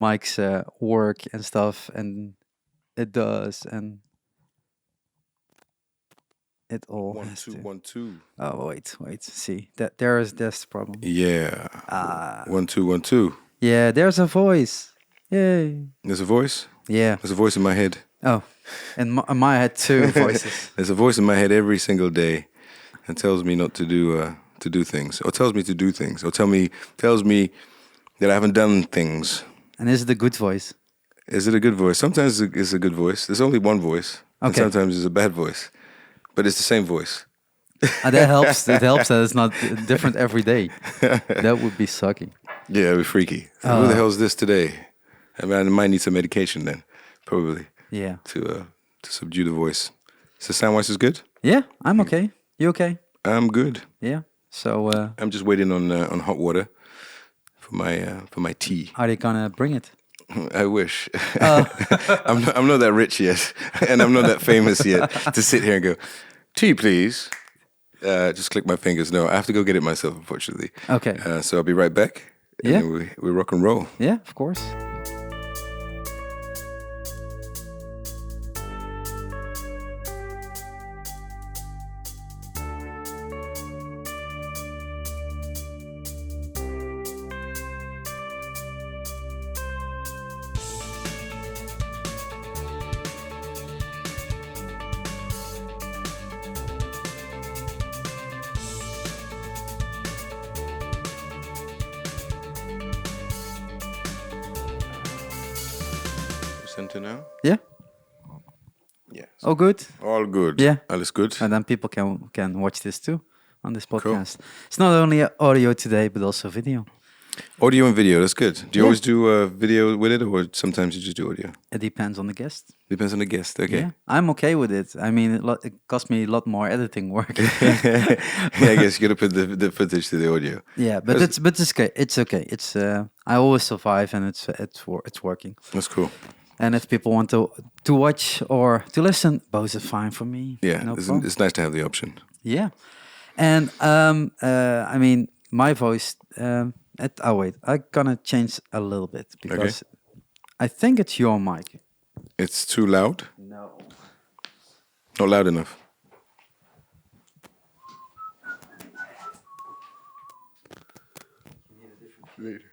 Mike's work and stuff, and it does, and it all One has two to. 1 2. Oh wait, see that there is this problem. Yeah. Ah, 1 2 1 2. yeah, there's a voice. Yay. There's a voice. Yeah. There's a voice in my head. Oh, and my had two voices. There's a voice in my head every single day, and tells me not to do things, or tells me to do things, or tells me that I haven't done things. And is it a good voice? Is it a good voice? Sometimes it's a good voice. There's only one voice, and Okay. sometimes it's a bad voice, but it's the same voice. That helps. It helps that it's not different every day. That would be sucky. Yeah, it'd be freaky. Who the hell is this today? I mean, I might need some medication then, probably, Yeah. to subdue the voice. So sound wise is good. Yeah, I'm okay. You okay? I'm good. Yeah. So I'm just waiting on hot water for my tea. are they gonna bring it? I wish. I'm not that rich yet, and I'm not that famous yet to sit here and go, tea, please. Just click my fingers. No, I have to go get it myself, unfortunately. Okay. So I'll be right back. And Yeah. then we rock and roll. Yeah, of course. Center now. Yeah. Yeah. Oh, good. All good. Yeah. Alles good. And then people can watch this too on this podcast. It's not only audio today, but also video. Audio and video. That's good. Do you Yeah. always do video with it, or sometimes you just do audio? It depends on the guest. Depends on the guest. Okay. Yeah, I'm okay with it. I mean, it costs me a lot more editing work. Yeah, I guess you gotta put the footage to the audio. Yeah, but it's okay. It's okay. It's I always survive, and it's working. That's cool. And if people want to watch or to listen, both are fine for me. Yeah, no it's problem. nice to have the option. Yeah, and I mean, my voice. Wait, I'm gonna change a little bit because I think it's your mic. It's too loud. No. Not loud enough. Later.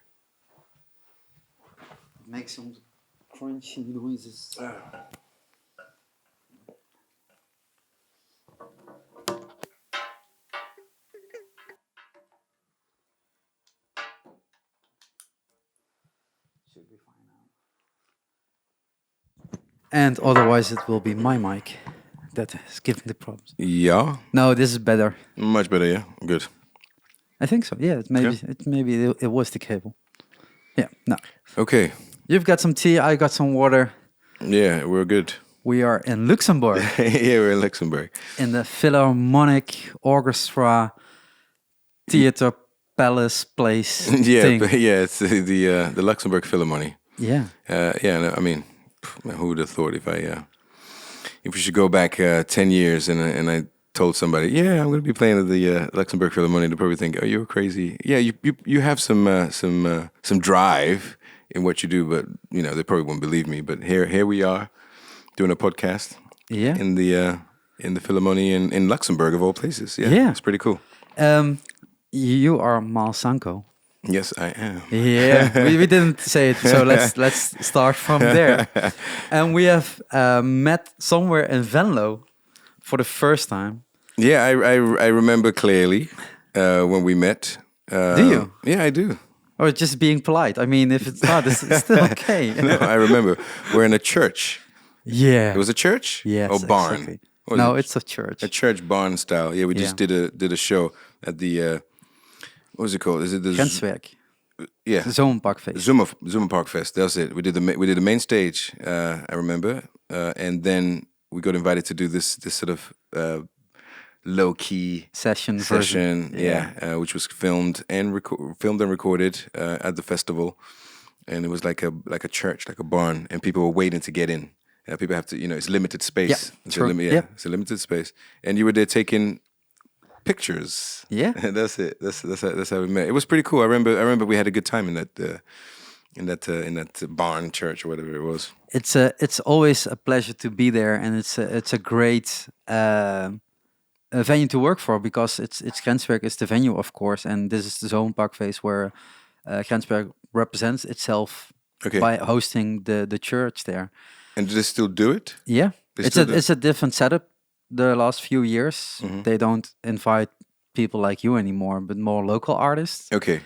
Make some crunchy noises. Should be fine now. And otherwise, it will be my mic that is giving the problems. Yeah, No, this is better. much better. Yeah, good. I think so. Yeah, it was the cable. Yeah. No, Okay. you've got some tea. I got some water. Yeah, we're good. We are in Luxembourg Yeah, we're in Luxembourg. in the Philharmonique Orchestra Theater Palace Place Yeah, thing. yeah. It's the Luxembourg Philharmonic. Yeah. Yeah. No, I mean, who would have thought if we should go back 10 years and I told somebody, yeah, I'm going to be playing at the Luxembourg Philharmonic, they'd probably think, oh, you're crazy. Yeah, you have some drive in what you do, but they probably won't believe me. But here we are doing a podcast. Yeah. In the Philharmonic in Luxembourg of all places. Yeah, Yeah. it's pretty cool. You are Myles Sanko. Yes, I am. Yeah, we didn't say it, so let's start from there. And we have met somewhere in Venlo for the first time. Yeah, I remember clearly when we met. Do you? Yeah, I do. Or just being polite. I mean, if it's not, it's still okay. No, I remember. We're in a church. Yeah. It was a church? Yes. Or barn? Exactly. What was No, it? it's a church. A church barn style. Yeah, we just did a show at the what was it called? Is it the Grenswerk. yeah Zomerparkfeest. Zomerparkfeest? That's it. We did the main stage. I remember, and then we got invited to do this sort of low key Session. Yeah, which was filmed and recorded at the festival, and it was like a church, like a barn, and people were waiting to get in. People have to, it's limited space. Yeah, It's true. it's a limited space, and you were there taking pictures. Yeah. That's it. That's how we met. It was pretty cool. I remember we had a good time in in that barn church or whatever it was. It's always a pleasure to be there, and it's a great a venue to work for, because it's Grenswerk is the venue, of course, and this is the Zomerparkfeest where Grenswerk represents itself Okay. by hosting the church there. And do they still do it? Yeah, They it's still do? it's a different setup. The last few years, they don't invite people like you anymore, but more local artists. Okay.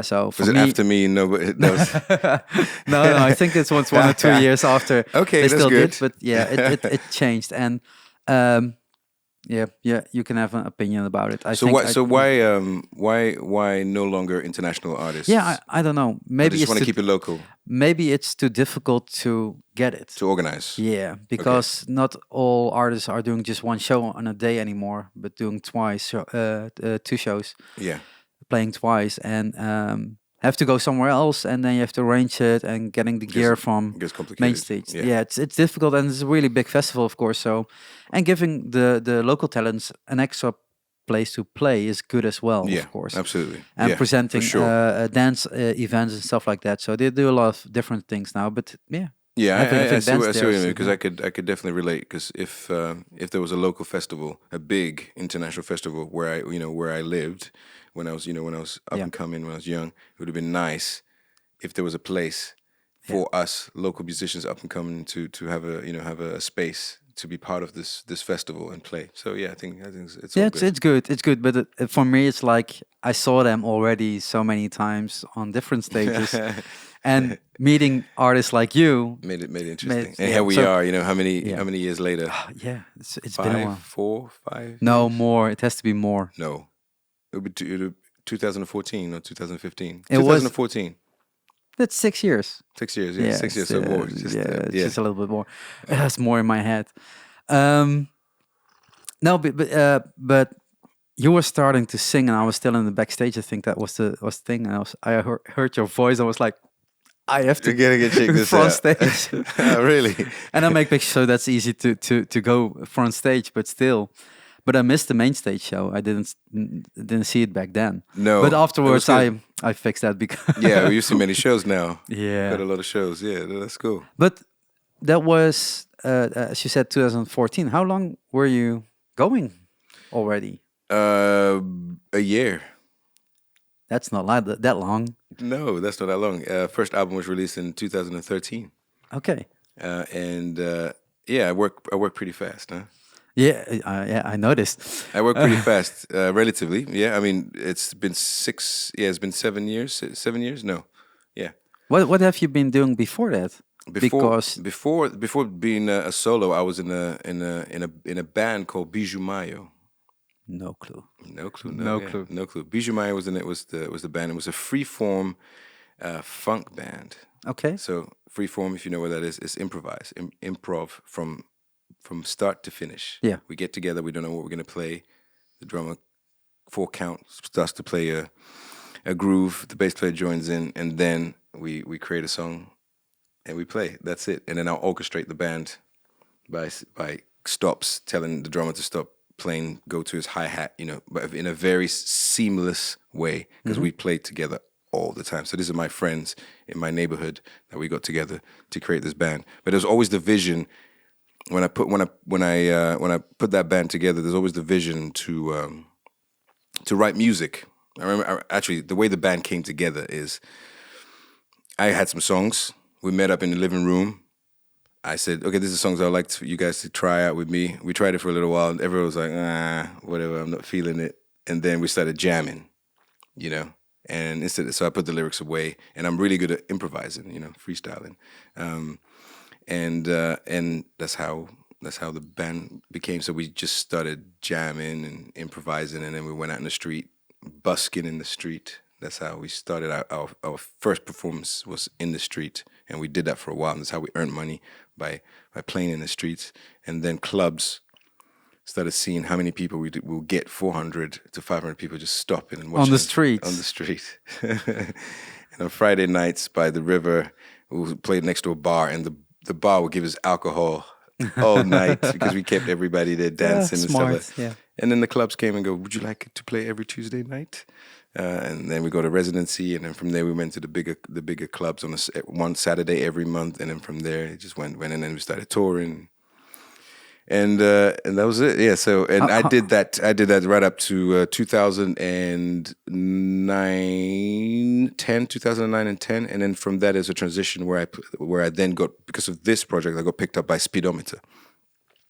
So for Was it me, after me? Nobody knows. no, I think it's once 1 or 2 years after. Okay, they that's still good. did, but yeah, it changed, and yeah, you can have an opinion about it. Why no longer international artists? Yeah, I don't know. Or Maybe they just want to keep it local maybe it's too difficult to get it. to organize. Yeah, because not all artists are doing just one show on a day anymore, but doing two shows, Yeah. playing twice, and have to go somewhere else, and then you have to arrange it and getting the gear from It gets complicated. main stage. Yeah. Yeah, it's difficult, and it's a really big festival, of course. So, and giving the local talents an extra place to play is good as well, Yeah, of course. absolutely. And Yeah, presenting for sure. dance events and stuff like that. So they do a lot of different things now. But yeah, Yeah, having- I having see bands what there you is, mean, because yeah. I could definitely relate. Because if there was a local festival, a big international festival where I lived when I was up Yeah. and coming, when I was young, it would have been nice if there was a place for us local musicians up and coming to have a space to be part of this festival and play. So yeah, I think it's all Yeah, good. it's good. It's good, but for me, it's like I saw them already so many times on different stages, and meeting artists like you. Made it interesting. And yeah, here we so- are. How Yeah. many years later? Yeah, it's been a while. 4, 5. No years? more. It has to be more. No, it would be 2014 or 2015. It was- 2014. That's 6 years. 6 years. Yeah, 6 years. So more. Just, it's just a little bit more. It has more in my head. No, but you were starting to sing, and I was still in the backstage. I think that was the thing. And I heard your voice. I was like, I have to You're gonna check this front out. stage. Really? And I make pictures, so that's easy to go front stage. But still, but I missed the main stage show. I didn't see it back then. No. But afterwards, That was I fixed that because Yeah, we used to many shows now. yeah. Got a lot of shows. Yeah, that's cool. But that was, as you said, 2014. How long were you going already? A year. That's not that long. No, that's not that long. First album was released in 2013. Okay. Yeah, I work pretty fast, huh? Yeah, I noticed. I work pretty fast, relatively. Yeah, I mean, it's been 7 years. 7 years? No, yeah. What have you been doing before that? Because Before being a solo, I was in a band called Bijou Mayo. no clue. No clue. No clue. No clue. Bijou Mayo was the band. It was a freeform funk band. Okay. So freeform, if you know what that is improv from start to finish. Yeah. We get together. We don't know what we're gonna play. The drummer 4 count starts to play a groove. The bass player joins in, and then we create a song, and we play. That's it. And then I'll orchestrate the band by stops, telling the drummer to stop playing, go to his hi-hat, but in a very seamless way, because we played together all the time. So these are my friends in my neighborhood that we got together to create this band. But there's always the vision when I put that band together. There's always the vision to write music. I remember actually the way the band came together is I had some songs. We met up in the living room. I said, okay, these are songs I'd like for you guys to try out with me. We tried it for a little while, and everyone was like, whatever, I'm not feeling it. And then we started jamming, and so I put the lyrics away, and I'm really good at improvising, freestyling. And that's how the band became. So we just started jamming and improvising, and then we went out in the street, busking in the street. That's how we started. Our first performance was in the street, and we did that for a while. And that's how we earned money, by playing in the streets. And then clubs started seeing how many people we'll get 400 to 500 people just stopping and watching On the us streets. on the street. And on Friday nights by the river, we played next to a bar, and the bar would give us alcohol all night because we kept everybody there dancing and stuff smart, like that. yeah. And then the clubs came and go, would you like to play every Tuesday night? and then we go to residency, and then from there we went to the bigger clubs on one Saturday every month, and then from there it just went, and then we started touring, and that was it. Yeah. So and I did that right up to 2009 and 10, and then from that is a transition where I then got, because of this project, I got picked up by Speedometer.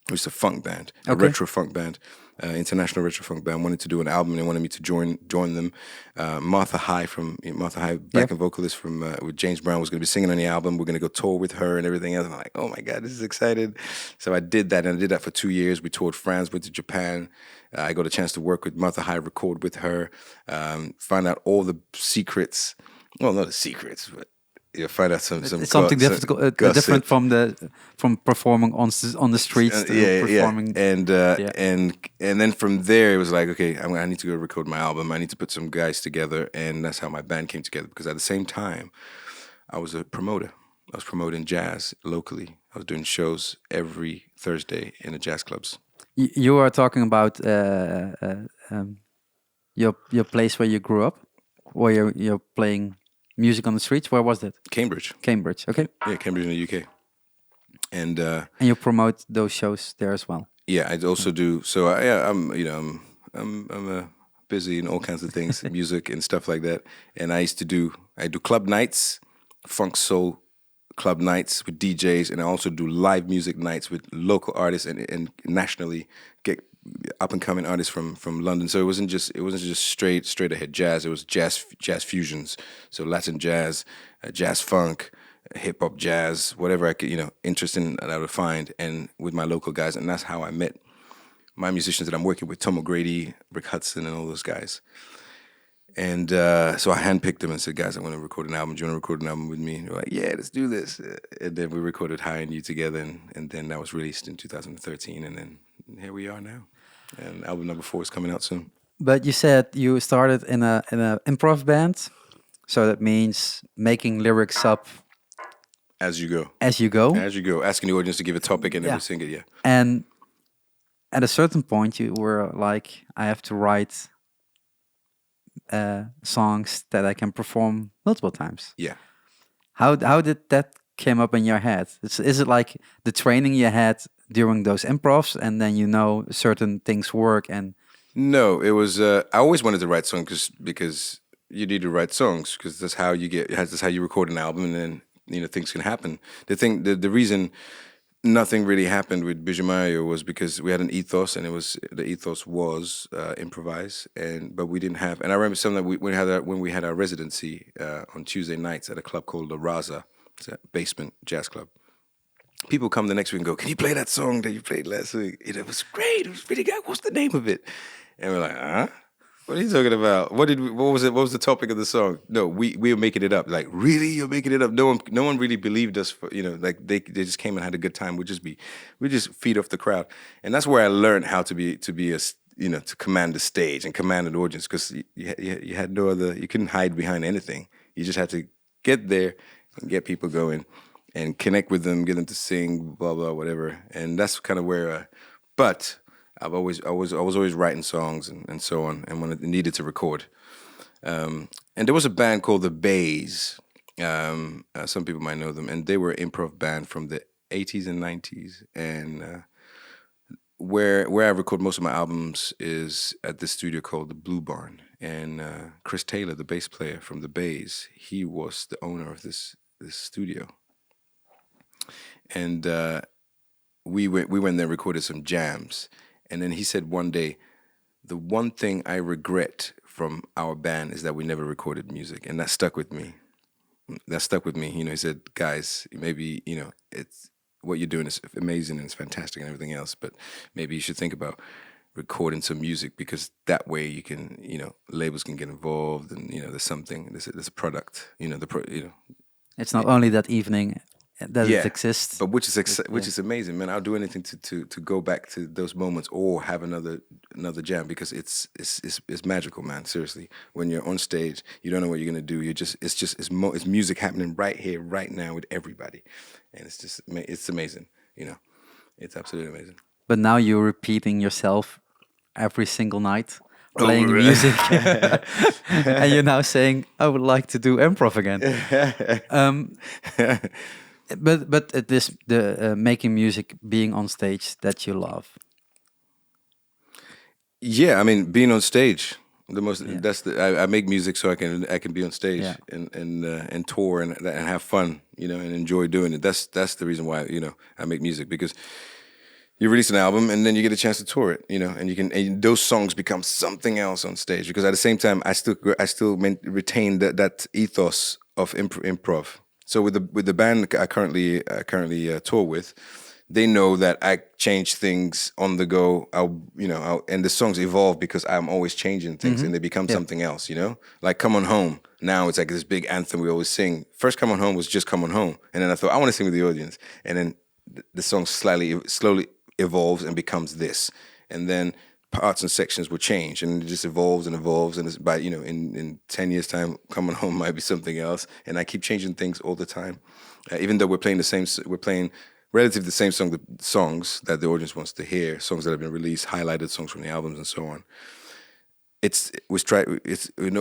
It was a funk band, a retro funk band, international retro funk band. Wanted to do an album. They wanted me to join them. Martha High, backing vocalist from with James Brown, was going to be singing on the album. We're going to go tour with her and everything else. And I'm like, oh my God, this is excited. So I did that, and I did that for 2 years. We toured France, went to Japan. I got a chance to work with Martha High, record with her, find out all the secrets. Well, not the secrets, but find out something different from performing on the streets to performing. Yeah. And then from there it was like, okay, I need to go record my album. I need to put some guys together, and that's how my band came together. Because at the same time, I was a promoter. I was promoting jazz locally. I was doing shows every Thursday in the jazz clubs. You are talking about your place where you grew up, where you're playing music on the streets. Where was that? Cambridge. Okay. Yeah, Cambridge in the UK. And you promote those shows there as well. Yeah, I also do. So I'm busy in all kinds of things, music and stuff like that. And I do club nights, funk soul club nights with DJs, and I also do live music nights with local artists and nationally get up and coming artists from London. So it wasn't just straight ahead jazz. It was jazz fusions. So Latin jazz, jazz funk, hip hop jazz, whatever I could, interesting that I would find, and with my local guys. And that's how I met my musicians that I'm working with, Tom O'Grady, Rick Hudson, and all those guys. And so I handpicked them and said, guys, I want to record an album. Do you want to record an album with me? And they're like, yeah, let's do this. And then we recorded High and You together, and then that was released in 2013, and then here we are now. And album number 4 is coming out soon. But you said you started in a improv band, so that means making lyrics up as you go, asking the audience to give a topic and then we sing it. Yeah. And at a certain point, you were like, I have to write songs that I can perform multiple times. Yeah. How did that came up in your head? Is it like the training you had during those improvs, and then certain things work? And no, it was I always wanted to write songs because you need to write songs, because that's how you record an album, and then things can happen. The reason nothing really happened with Bijamayo was because we had an ethos, and the ethos was improvise, but we didn't have. And I remember something that when we had our residency on Tuesday nights at a club called La Raza. It's a basement jazz club. People come the next week and go, can you play that song that you played last week? It was great. It was really good. What's the name of it? And we're like, huh? What are you talking about? What was it? What was the topic of the song? No, we were making it up. Like, really? You're making it up? No one really believed us for, like they just came and had a good time. We just feed off the crowd. And that's where I learned how to command the stage and command an audience, because you had no other, you couldn't hide behind anything. You just had to get there and get people going and connect with them, get them to sing, blah, blah, whatever. And that's kind of where, but I was always writing songs and so on, and when I needed to record. And there was a band called The Bays. Some people might know them, and they were an improv band from the 80s and 90s. And where I record most of my albums is at this studio called the Blue Barn. And Chris Taylor, the bass player from The Bays, he was the owner of this studio. And we went there and recorded some jams. And then he said one day, the one thing I regret from our band is that we never recorded music. And that stuck with me. He said, guys, maybe, it's what you're doing is amazing and it's fantastic and everything else, but maybe you should think about recording some music, because that way you can, labels can get involved, and, there's a product, It's not only that evening that it exists, but which is amazing, man. I'll do anything to go back to those moments or have another jam, because it's magical, man. Seriously, when you're on stage, you don't know what you're gonna do. It's music happening right here, right now with everybody, and it's amazing. It's absolutely amazing. But now you're repeating yourself every single night. playing music, and you're now saying, "I would like to do improv again." But it is the making music, being on stage that you love. Yeah, I mean, being on stage, the most Yeah. that's the I make music so I can be on stage Yeah. and tour and have fun, you know, and enjoy doing it. That's the reason why, you know, I make music, because you release an album and then you get a chance to tour it, you know, and you can, and those songs become something else on stage, because at the same time I still retain that ethos of improv. So with the band I currently tour with, they know that I change things on the go. And the songs evolve because I'm always changing things, and they become something else, you know? Like Come On Home, now it's like this big anthem we always sing. First Come On Home was just Come On Home. And then I thought, I want to sing with the audience. And then the song slowly evolves and becomes this. And then parts and sections will change, and it just evolves and evolves. And it's by, you know, in 10 years' time, Come On Home might be something else. And I keep changing things all the time. Even though we're playing relatively the same songs that the audience wants to hear, songs that have been released, highlighted songs from the albums and so on.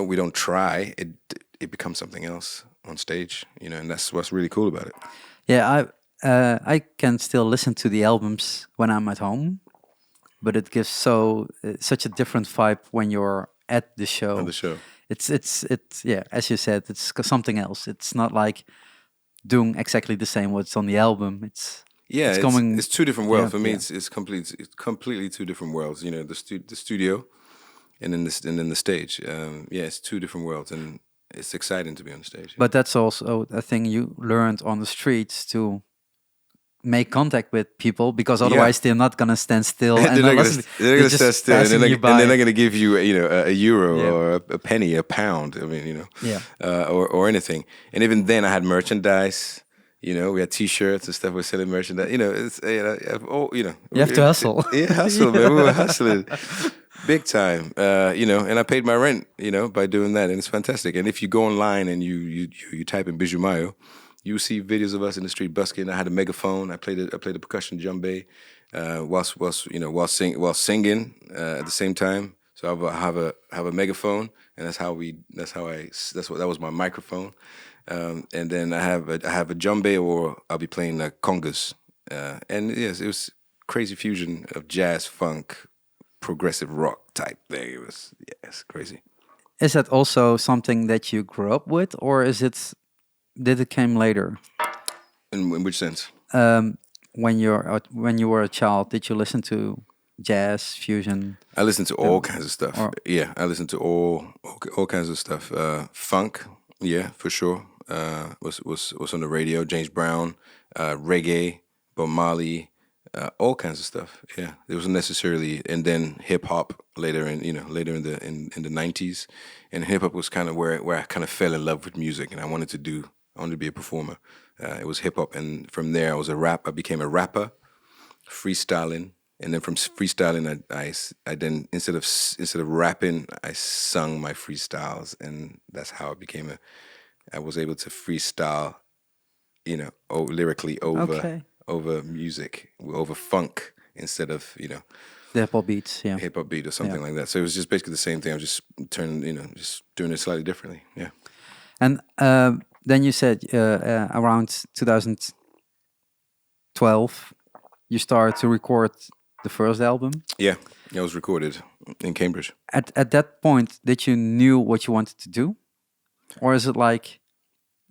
We don't try, it becomes something else on stage, you know, and that's what's really cool about it. Yeah, I can still listen to the albums when I'm at home, but it gives such a different vibe when you're at the show. On the show. It's yeah, as you said, it's something else. It's not like doing exactly the same what's on the album. It's two different worlds. For me, yeah. it's completely two different worlds. You know, the studio, and then the stage. It's two different worlds, and it's exciting to be on stage. But that's also a thing you learned on the streets, to make contact with people, because otherwise they're not gonna stand still. And they're gonna stand still, and they're not gonna give you a euro or a penny, a pound. I mean, you know, or anything. And even then, I had merchandise. You know, we had T-shirts and stuff. We're selling merchandise. You know, it's you have to hustle. Hustle, man. We were hustling big time. You know, and I paid my rent. You know, by doing that, and it's fantastic. And if you go online and you type in Bijou Mayo, you see videos of us in the street busking. I had a megaphone. I played a percussion djembe while singing at the same time. So I have a megaphone, and that was my microphone. And then I have a djembe, or I'll be playing congas. And yes, it was crazy fusion of jazz, funk, progressive rock type thing. It's crazy. Is that also something that you grew up with, or did it came later? In which sense? When you were a child, did you listen to jazz, fusion? I listened to all kinds of stuff. I listened to all kinds of stuff. Funk, yeah, for sure. Was on the radio. James Brown, reggae, Bob Marley, all kinds of stuff. Yeah, it wasn't necessarily, and then hip hop later in the 90s, and hip hop was kind of where I kind of fell in love with music, and I wanted to be a performer. It was hip hop, and from there I became a rapper, freestyling, and then from freestyling, I then instead of rapping, I sung my freestyles, and that's how I was able to freestyle, you know, lyrically over music, over funk, instead of, you know, the hip hop beats, hip hop beat or something like that. So it was just basically the same thing. I was just just doing it slightly differently. Yeah. And then you said around 2012, you started to record the first album. Yeah, it was recorded in Cambridge. At that point, did you knew what you wanted to do, or is it like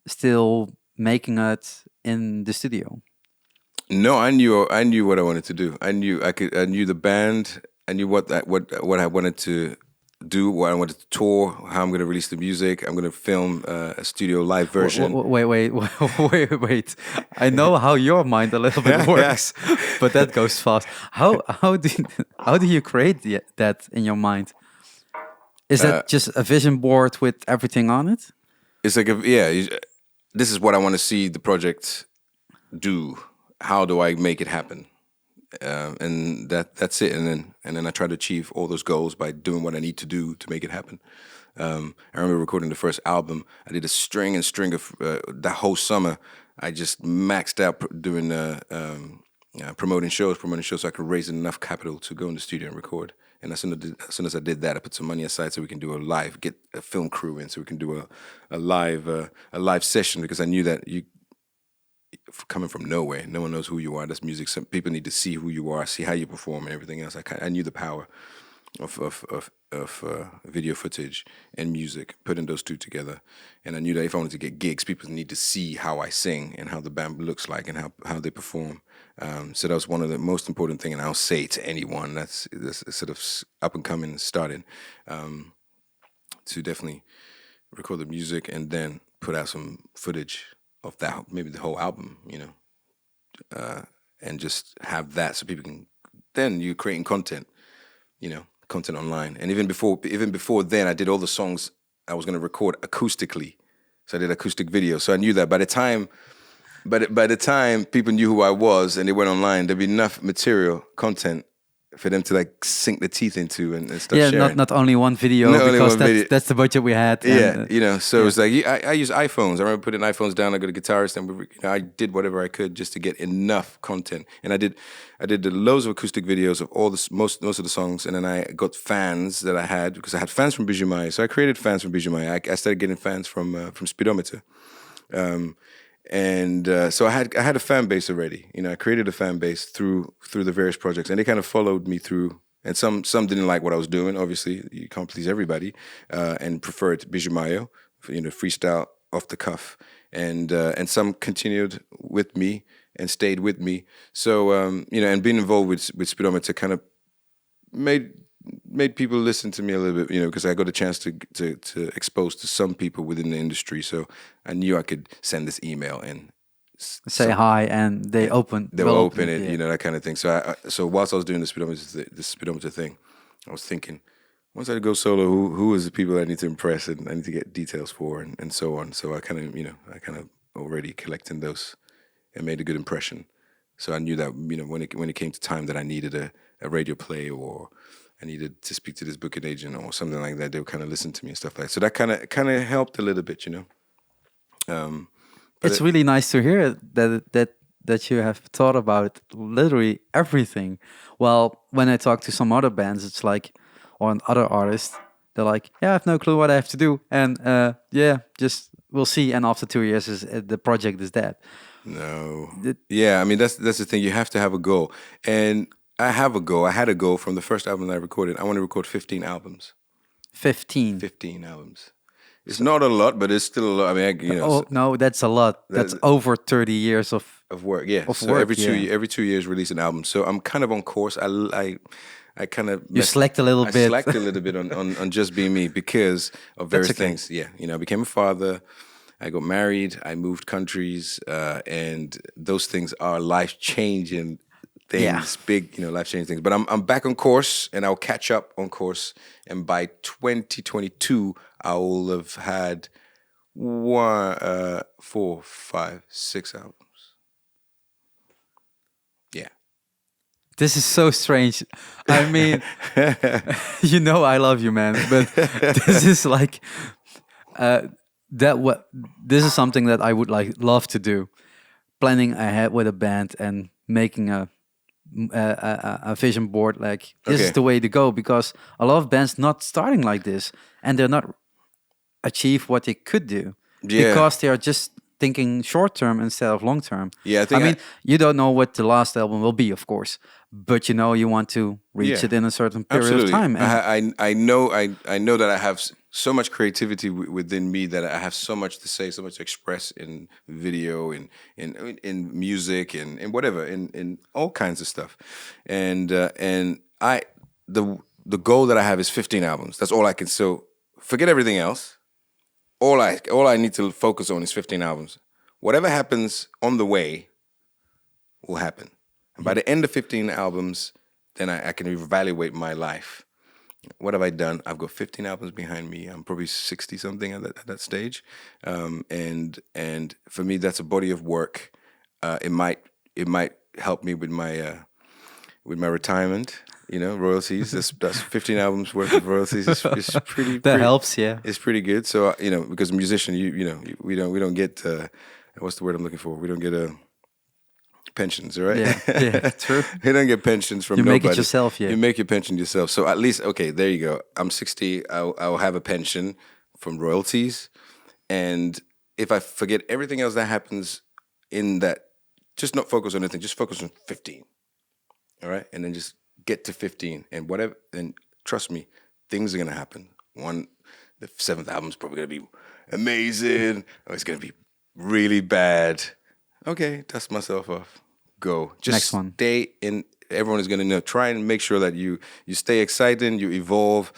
still making it in the studio? No, I knew what I wanted to do. I knew the band. I knew what I wanted to do, what I wanted to tour, how I'm going to release the music. I'm going to film a studio live version. Wait. I know how your mind a little bit works, but that goes fast. How do you create that in your mind? Is that just a vision board with everything on it? It's like this is what I want to see the project do. How do I make it happen? And that's it. And then I try to achieve all those goals by doing what I need to do to make it happen. I remember recording the first album. I did a string of that whole summer. I just maxed out doing promoting shows, so I could raise enough capital to go in the studio and record. And as soon as I did that, I put some money aside so we can do a live, get a film crew in, so we can do a live session, because I knew that coming from nowhere, no one knows who you are. That's music. Some people need to see who you are, see how you perform, and everything else. I knew the power of video footage and music, putting those two together. And I knew that if I wanted to get gigs, people need to see how I sing and how the band looks like and how they perform. So that was one of the most important things, and I'll say to anyone that's sort of up and coming and starting, to definitely record the music and then put out some footage of that, maybe the whole album, and just have that so people can. Then you're creating content, content online. And even before then, I did all the songs I was going to record acoustically. So I did acoustic videos. So I knew that by the time people knew who I was and they went online, there'd be enough material, content, for them to like sink their teeth into and start sharing. Yeah, not only one video, because that's the budget we had. Yeah, so it was like, I use iPhones. I remember putting iPhones down. I got a guitarist, and I did whatever I could just to get enough content. And I did loads of acoustic videos of all most of the songs, and then I got fans that I had, because I had fans from Bijumai. So I created fans from Bijumai. I started getting fans from Speedometer. So I had a fan base already. I created a fan base through the various projects, and they kind of followed me through. And some didn't like what I was doing. Obviously, you can't please everybody, and preferred Bijumayo, freestyle off the cuff. And some continued with me and stayed with me. So and being involved with Speedometer kind of made people listen to me a little bit, because I got a chance to expose to some people within the industry. So I knew I could send this email and say hi, and they will open it, that kind of thing. So whilst I was doing the speedometer thing, I was thinking, once I go solo, who is the people I need to impress and I need to get details for, and so on. So I kind of already collecting those and made a good impression. So I knew that when it came to time that I needed a radio play, or I needed to speak to this booking agent or something like that, they would kind of listen to me and stuff like that. So that kind of helped a little bit, It's really nice to hear that you have thought about literally everything. Well, when I talk to some other bands, it's like, or other artists, they're like, yeah, I have no clue what I have to do, and just we'll see. And after 2 years, the project is dead. No. That's the thing. You have to have a goal. And I have a goal. I had a goal from the first album that I recorded. I want to record 15 albums. 15 albums. It's not a lot, but it's still a lot. I mean, no, that's a lot. That's over 30 years of work. Yeah. Every 2 years, release an album. So I'm kind of on course. I kind of slacked a little bit. I slacked a little bit on just being me because of various things. Yeah, I became a father. I got married. I moved countries, and those things are life-changing things, big, life-changing things. But I'm back on course, and I'll catch up on course. And by 2022, I will have had 1, 4, 5, 6 albums. Yeah. This is so strange. I mean, I love you, man. But this is like this is something that I would love to do. Planning ahead with a band and making a vision board. Like, this is the way to go, because a lot of bands not starting like this, and they're not achieve what they could do because they are just thinking short term instead of long term. Yeah, I mean, you don't know what the last album will be, of course, but you want to reach it in a certain period of time. And I know that I have so much creativity within me, that I have so much to say, so much to express in video, in music, and in whatever, in all kinds of stuff. And the goal that I have is 15 albums. That's all I can. So forget everything else. All I need to focus on is 15 albums. Whatever happens on the way will happen. And by the end of 15 albums, then I can evaluate my life. What have I done? I've got 15 albums behind me. I'm probably 60 something at that stage, and for me, that's a body of work. It might help me with my retirement. Royalties. That's 15 albums worth of royalties. Is pretty. That helps, yeah. It's pretty good. So because a musician, we don't get what's the word I'm looking for? We don't get a pensions, right? Yeah, yeah, true. You don't get pensions from You nobody. make it yourself, yeah. You make your pension yourself. So at least, okay, there you go. I'm 60. I'll have a pension from royalties. And if I forget everything else that happens in that, just not focus on anything, just focus on 15. All right? And then just get to 15. And whatever, and trust me, things are going to happen. The 7th album's probably going to be amazing. Or it's going to be really bad. Okay, dust myself off. Go. Just Next one. Stay in. Everyone is going to know. Try and make sure that you stay exciting. You evolve.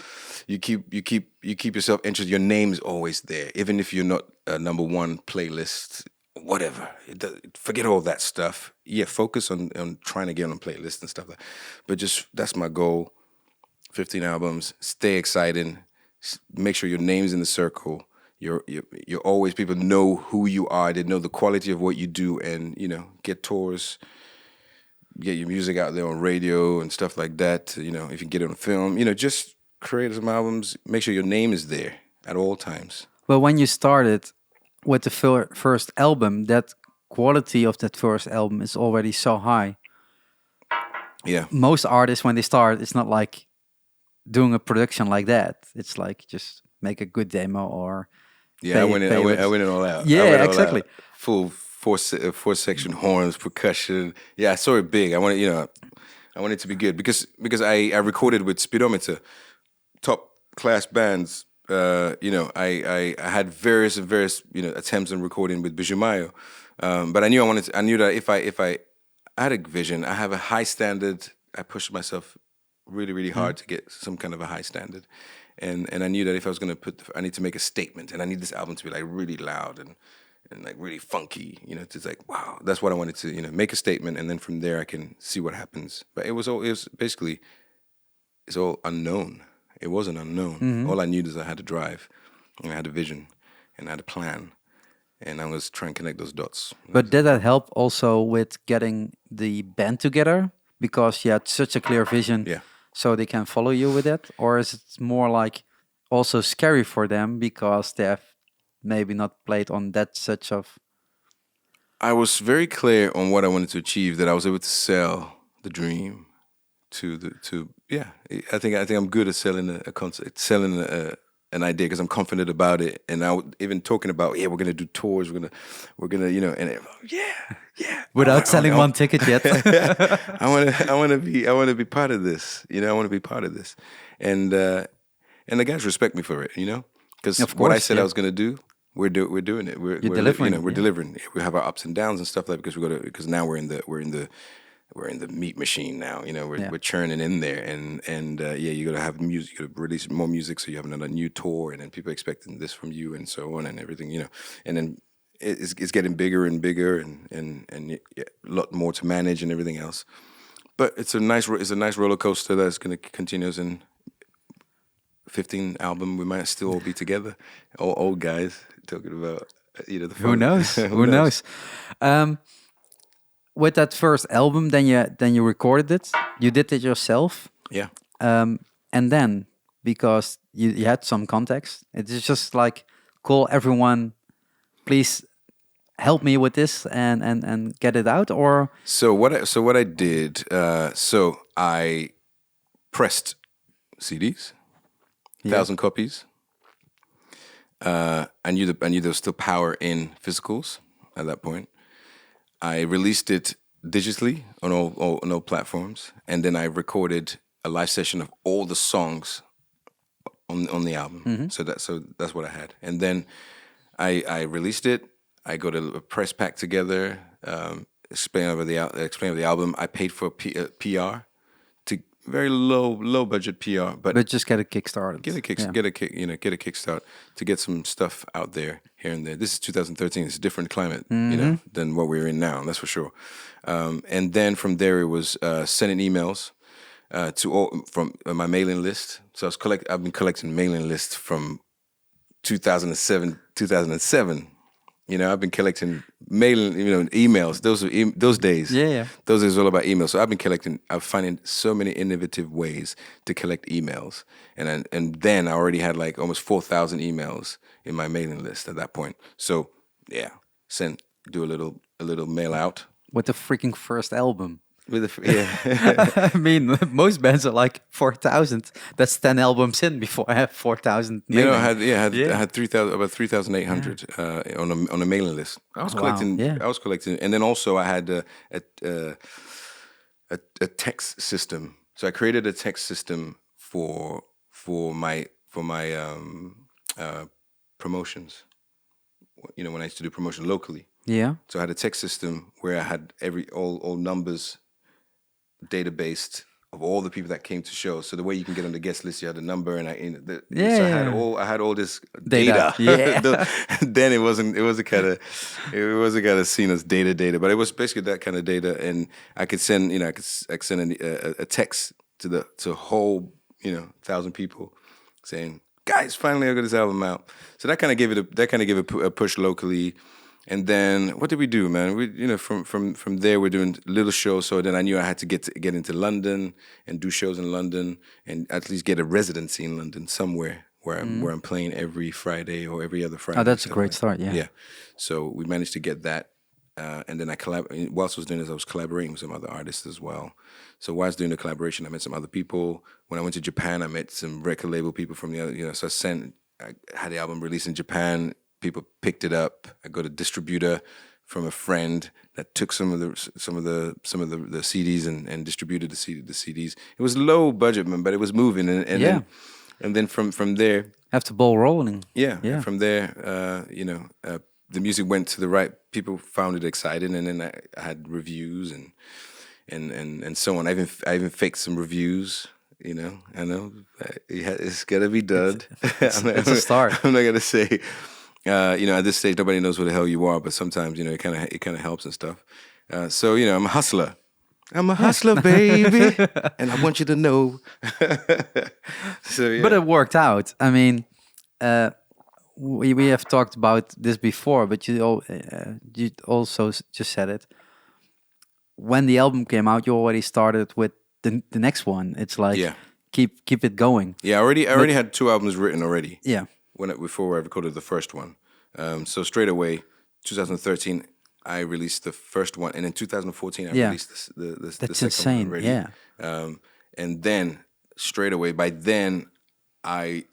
You keep yourself interested. Your name's always there, even if you're not a number one playlist. Whatever. Forget all that stuff. Yeah, focus on trying to get on a playlist and stuff like that. But just that's my goal. 15 albums. Stay exciting. Make sure your name's in the circle. You're always, people know who you are. They know the quality of what you do, and get tours, get your music out there on radio and stuff like that. If you can get it on film, just create some albums. Make sure your name is there at all times. Well, when you started with the first album, that quality of that first album is already so high. Yeah. Most artists, when they start, it's not like doing a production like that. It's like just make a good demo or I went it all out. Yeah, exactly. Full four section horns, percussion. Yeah, I saw it big. I wanted it to be good because I recorded with Speedometer, top class bands. I had various attempts on recording with Bijumayo, but I knew that if I had a vision, I have a high standard. I pushed myself really, really hard to get some kind of a high standard. And I knew that if I was going to I need to make a statement, and I need this album to be like really loud and like really funky, it's like, wow, that's what I wanted to, make a statement. And then from there I can see what happens. But it's all unknown. It wasn't unknown. Mm-hmm. All I knew is I had to drive, and I had a vision, and I had a plan, and I was trying to connect those dots. But did that help also with getting the band together? Because you had such a clear vision. Yeah. So they can follow you with it? Or is it more like also scary for them because they have maybe not played on that such of... I was very clear on what I wanted to achieve, that I was able to sell the dream I think I'm good at selling a concept, selling an idea, because I'm confident about it. And even talking about, we're going to do tours, we're going to, Without selling one ticket yet. I want to be part of this. I want to be part of this. And the guys respect me for it, because what I said I was going to do, we're doing it. We're delivering. We're delivering. We have our ups and downs and stuff like that, because now we're in the meat machine now. We're churning in there, and you got to have music. You got to release more music, so you have another new tour, and then people expecting this from you, and so on, and everything. And then it's getting bigger and bigger, and a lot more to manage and everything else. But it's a nice roller coaster that's going to continue. In 15 album, we might still all be together, all old guys talking about the fun. Who knows? Who knows? With that first album, then you recorded it. You did it yourself. Yeah. And then, because you had some context, it's just like, call everyone, please help me with this and get it out. Or so what I did. So I pressed CDs, 1,000 copies. I knew there was still power in physicals at that point. I released it digitally on all platforms, and then I recorded a live session of all the songs on the album. Mm-hmm. So that's what I had, and then I released it. I got a press pack together, explain over the album. I paid for PR, to very low budget PR, but just get a kickstart. Get a kickstart to get some stuff out there here and there. This is 2013. It's a different climate, than what we're in now. That's for sure. And then from there, it was sending emails to all from my mailing list. So I've been collecting mailing lists from 2007. I've been collecting mailing, emails. Those days. Yeah. Those days all about emails. So I'm finding so many innovative ways to collect emails. And then I already had like almost 4,000 emails in my mailing list at that point. So yeah, do a little mail out with the freaking first album. With yeah. I mean, most bands are like 4,000. That's 10 albums in before I have 4,000 You know, mailing. I had 3,000, about 3,800 on a mailing list. I was Wow, collecting. yeah. I was collecting, and then also I had a text system. So I created a text system for my promotions. You know, when I used to do promotion locally. Yeah. So I had a text system where I had all numbers databased of all the people that came to shows. So the way you can get on the guest list, you had a number, and so I had all this data. Yeah. Then it wasn't kind of seen as data, but it was basically that kind of data, and I could send I could send a text to a whole 1,000 people saying, guys, finally I got this album out. So that kind of gave it a push locally. And then what did we do, man? We from there we're doing little shows. So then I knew I had to get into London and do shows in London and at least get a residency in London somewhere where I'm playing every Friday or every other Friday. Oh, that's a great start. Yeah. Yeah. So we managed to get that. And then whilst I was doing this, I was collaborating with some other artists as well. So while I was doing the collaboration, I met some other people. When I went to Japan, I met some record label people from the other, so I had the album released in Japan. People picked it up. I got a distributor from a friend that took some of the CDs and distributed the CDs. It was low budget, man, but it was moving. And then from there, Have the ball rolling. yeah. From there, the music went to the right. People found it exciting, and then I had reviews and so on. I even faked some reviews. I know it's gotta be done. It's a start. I'm not gonna say. At this stage, nobody knows who the hell you are, but sometimes it kind of helps and stuff. So I'm a hustler. I'm a hustler, baby, and I want you to know. So yeah. But it worked out. I mean, we have talked about this before, but you also just said it. When the album came out, you already started with the next one. It's like keep it going. Yeah, I already had 2 albums written already. Yeah. Before I recorded the first one. So straight away, 2013, I released the first one, and in 2014, I released the second insane. one already. Yeah. And then straight away, by then, I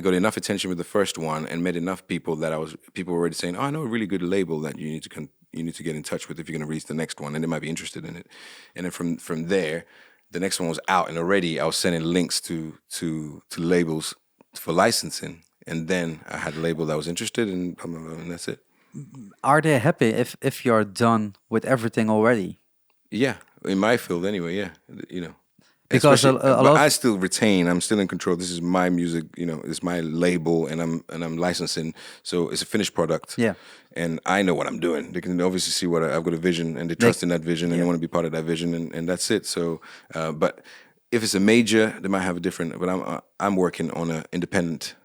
got enough attention with the first one and met enough people that people were already saying, "Oh, I know a really good label that you need to get in touch with if you're going to release the next one, and they might be interested in it." And then from there, the next one was out, and already I was sending links to labels for licensing. And then I had a label that was interested, and that's it. Are they happy if you're done with everything already? Yeah, in my field anyway. Yeah, Because but I still retain. I'm still in control. This is my music. It's my label, and I'm licensing. So it's a finished product. Yeah, and I know what I'm doing. They can obviously see what I've got a vision, and they trust in that vision, and they want to be part of that vision, and that's it. So, but if it's a major, they might have a different. But I'm working on an independent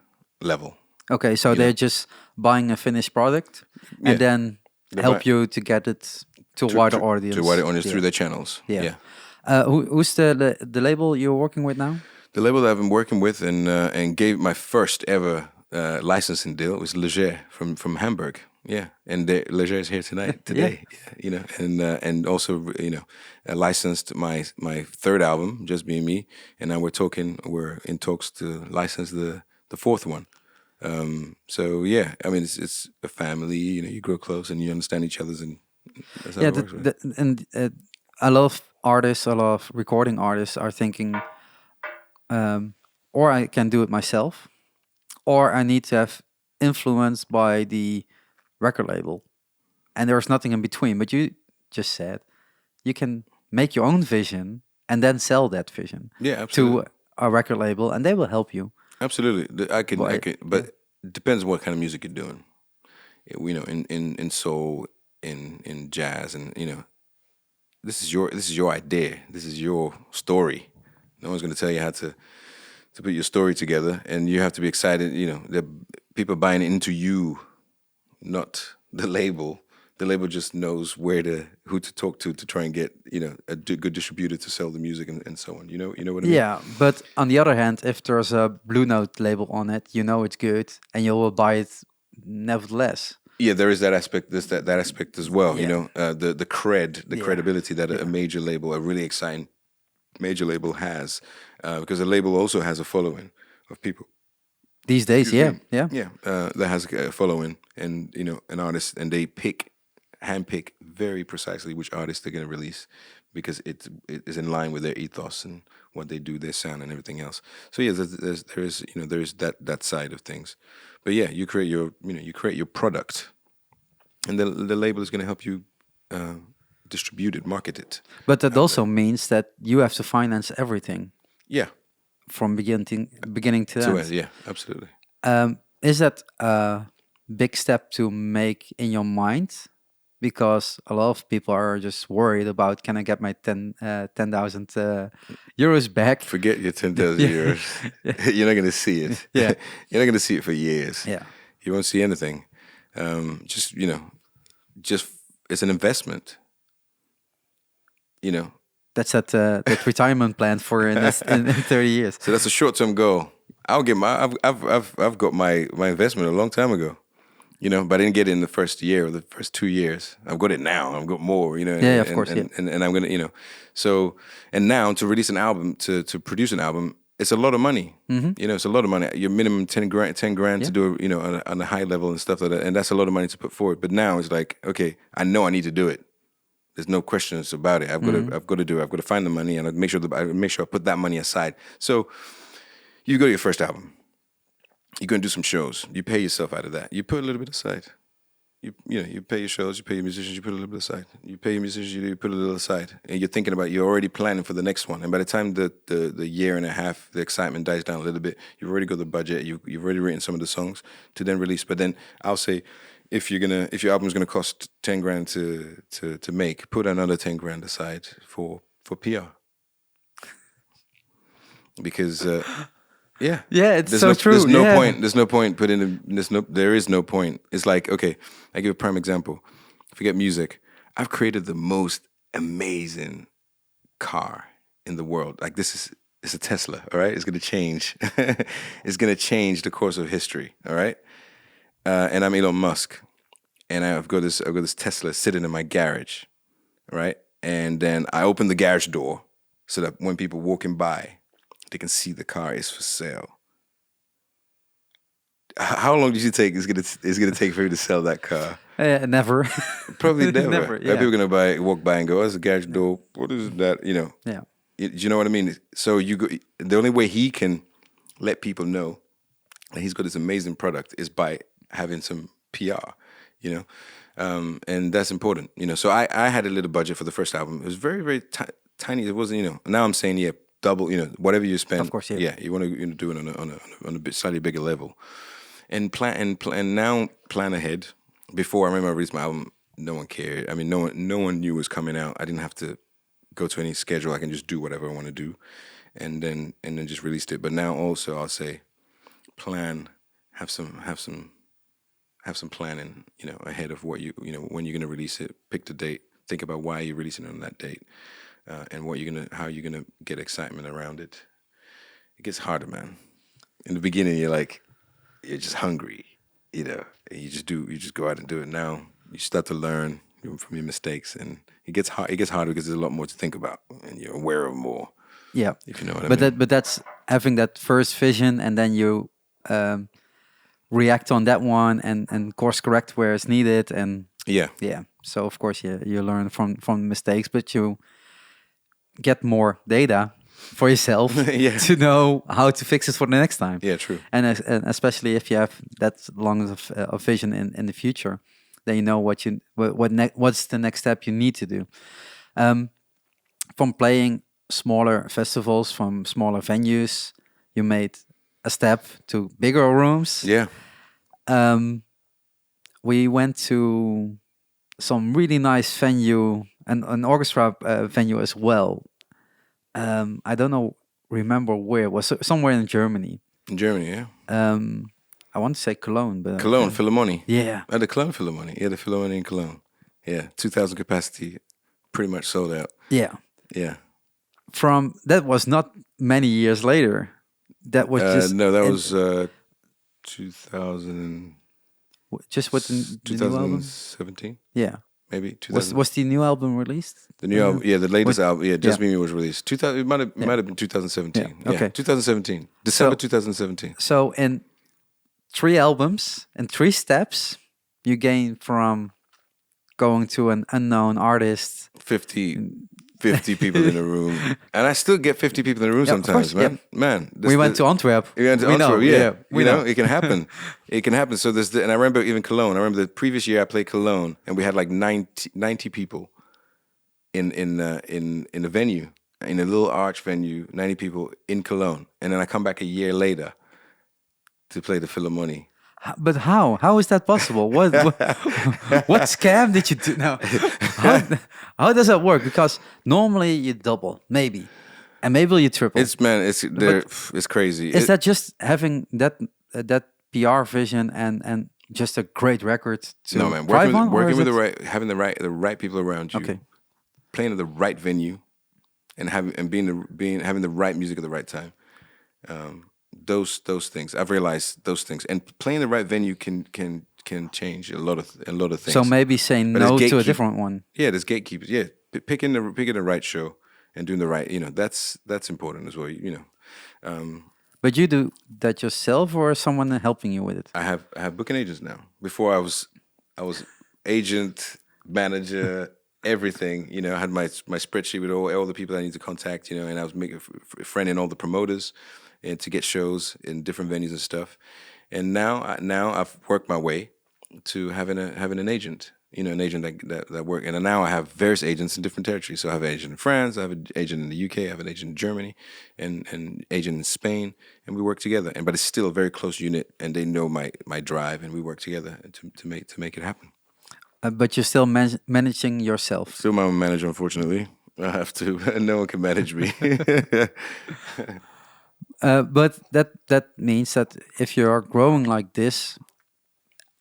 level. Okay, so they're just buying a finished product and then help you to get it to a wider audience. To a wider audience through their channels. Yeah. Who's the label you're working with now? The label that I've been working with and gave my first ever licensing deal was Leger from Hamburg. Yeah, and Leger is here today. Yeah. And also I licensed my third album, Just Being Me, and now we're in talks to license the fourth one. So yeah, I mean it's a family. You grow close and you understand each other's, and that's how it works. Right? A lot of artists, a lot of recording artists are thinking, or I can do it myself, or I need to have influence by the record label, and there's nothing in between. But you just said you can make your own vision and then sell that vision to a record label, and they will help you. Absolutely, I can, but it depends on what kind of music you're doing. In soul, in jazz, and this is your idea. This is your story. No one's going to tell you how to put your story together, and you have to be excited. The people buying into you, not the label. The label just knows who to talk to try and get a good distributor to sell the music and so on. You know what I mean? Yeah, but on the other hand, if there's a Blue Note label on it, it's good, and you will buy it nevertheless. Yeah, there is that aspect. There's that aspect as well. You Yeah. know, the Yeah. credibility that a major label, a really exciting major label has, because a label also has a following of people. These days, Excuse yeah, me. yeah. Yeah, that has a following, and you know, an artist, and they handpick very precisely which artist they're going to release, because it is in line with their ethos and what they do, their sound, and everything else. So yeah, there is that side of things, but yeah, you create your product, and the label is going to help you distribute it, market it. But that also means that you have to finance everything Yeah, from beginning to to end. yeah, absolutely. Is that a big step to make in your mind? Because a lot of people are just worried about, can I get my 10,000 euros back? Forget your 10,000 Yeah. euros. Yeah. You're not going to see it. Yeah. You're not going to see it for years. Yeah. You won't see anything. Just, just it's an investment. You know, That's that retirement plan for in 30 years. so that's a short-term goal. I've got my investment a long time ago. You know, but I didn't get it in the first year or the first 2 years. I've got it now. I've got more. You know, Yeah, of course, and I'm gonna, so, and now to release an album, to produce an album, it's a lot of money. You know, it's a lot of money. Your minimum 10 grand to do, on a high level and stuff like that, and that's a lot of money to put forward. But now it's like, okay, I know I need to do it. There's no questions about it. I've got to do it. I've got to find the money, and I make sure I put that money aside. So you go to your first album. You're going to do some shows. You pay yourself out of that. You put a little bit aside. You pay your shows, you pay your musicians, you put a little bit aside. You pay your musicians, you put a little aside. And you're already planning for the next one. And by the time the year and a half, the excitement dies down a little bit, you've already got the budget, you've already written some of the songs to then release. But then I'll say, if your album's gonna cost 10 grand to make, put another 10 grand aside for PR. Because yeah. Yeah, it's There's so no, true. There's no yeah. point. There's no point putting in. There is no point. It's like, okay, I give a prime example. Forget music. I've created the most amazing car in the world. Like it's a Tesla. All right, it's gonna change. It's gonna change the course of history. All right, and I'm Elon Musk, and I've got this Tesla sitting in my garage. All right, and then I open the garage door so that when people walking by, they can see the car is for sale. How long did you think it's gonna take for you to sell that car? Never. Probably never. Never, yeah. People are gonna walk by and go, "Oh, it's a garage door. What is that?" You know. Yeah. You know what I mean? So the only way he can let people know that he's got this amazing product is by having some PR. You know, and that's important. You know, so I had a little budget for the first album. It was very very tiny. It wasn't. You know. Now I'm saying double. You know, whatever you spend. Of course, yeah. You want to do it on a bit slightly bigger level. And now plan ahead. Before I remember I released my album, no one cared. I mean, no one knew it was coming out. I didn't have to go to any schedule. I can just do whatever I want to do, and then just released it. But now also I'll say, have some planning. You know, ahead of what when you're gonna release it. Pick the date. Think about why you're releasing it on that date, and how you're gonna get excitement around it. It gets harder, man. In the beginning, you're just hungry, and you just go out and do it. Now you start to learn from your mistakes, and it gets harder because there's a lot more to think about, and you're aware of more. Yeah, if you know what I mean. But that's having that first vision, and then you react on that one, and course correct where it's needed, and yeah. So of course, you learn from mistakes, but you get more data for yourself to know how to fix it for the next time. Yeah, true. And especially if you have that long of vision in the future, then you know what's the next step you need to do. From playing smaller festivals, from smaller venues, you made a step to bigger rooms. Yeah. We went to some really nice venue and an orchestra venue as well. I don't remember where it was. Somewhere in Germany. In Germany, yeah. I want to say Cologne, but Cologne, Philharmonique. Yeah. The Cologne Philharmonique. Yeah, the Philharmonique in Cologne. Yeah, 2,000 capacity, pretty much sold out. Yeah. Yeah. From that was not many years later. That was just no, that was 2000. Just with the new album? 2017, Yeah. maybe Was 2000. was the new album released? The new album, yeah, the latest What- album, yeah, yeah. Just Me was released. 2000, it Yeah. might have been 2017. Yeah, Yeah, okay. 2017, December So 2017. so in 3 albums and 3 steps, you gain from going to an unknown artist. 50 people in a room, and I still get 50 people in a room Yeah, of sometimes, course, man. Man, We went to Antwerp. We went to We Antwerp, know, yeah. we You know, know. it can happen. It can happen. So and I remember even Cologne. I remember the previous year I played Cologne, and we had like 90 people in a venue, in a little arch venue, 90 people in Cologne, and then I come back a year later to play the Philharmonique. But how? How is that possible? What scam did you do? No. How does that work? Because normally you double, maybe, and maybe you triple. It's crazy. Is that just having that PR vision and just a great record to no, man? thrive on, or Working is with it- having the right people around you, Okay. playing at the right venue, and having the right music at the right time. Those things I've realized, those things, and playing the right venue can change a lot of things. So maybe saying But no there's to a gatekeep- different one. Yeah, there's gatekeepers. Yeah, picking the right show and doing the right. That's important as well. But you do that yourself, or is someone helping you with it? I have booking agents now. Before I was agent, manager, everything. I had my spreadsheet with all the people I need to contact. And I was making a friend in all the promoters, and to get shows in different venues and stuff. And now I've worked my way to having an agent. An agent that work. And now I have various agents in different territories. So I have an agent in France, I have an agent in the UK, I have an agent in Germany, and an agent in Spain, and we work together. But it's still a very close unit, and they know my drive, and we work together to make it happen. But you're still managing yourself. Still my own manager, unfortunately. I have to. No one can manage me. But that means that if you are growing like this,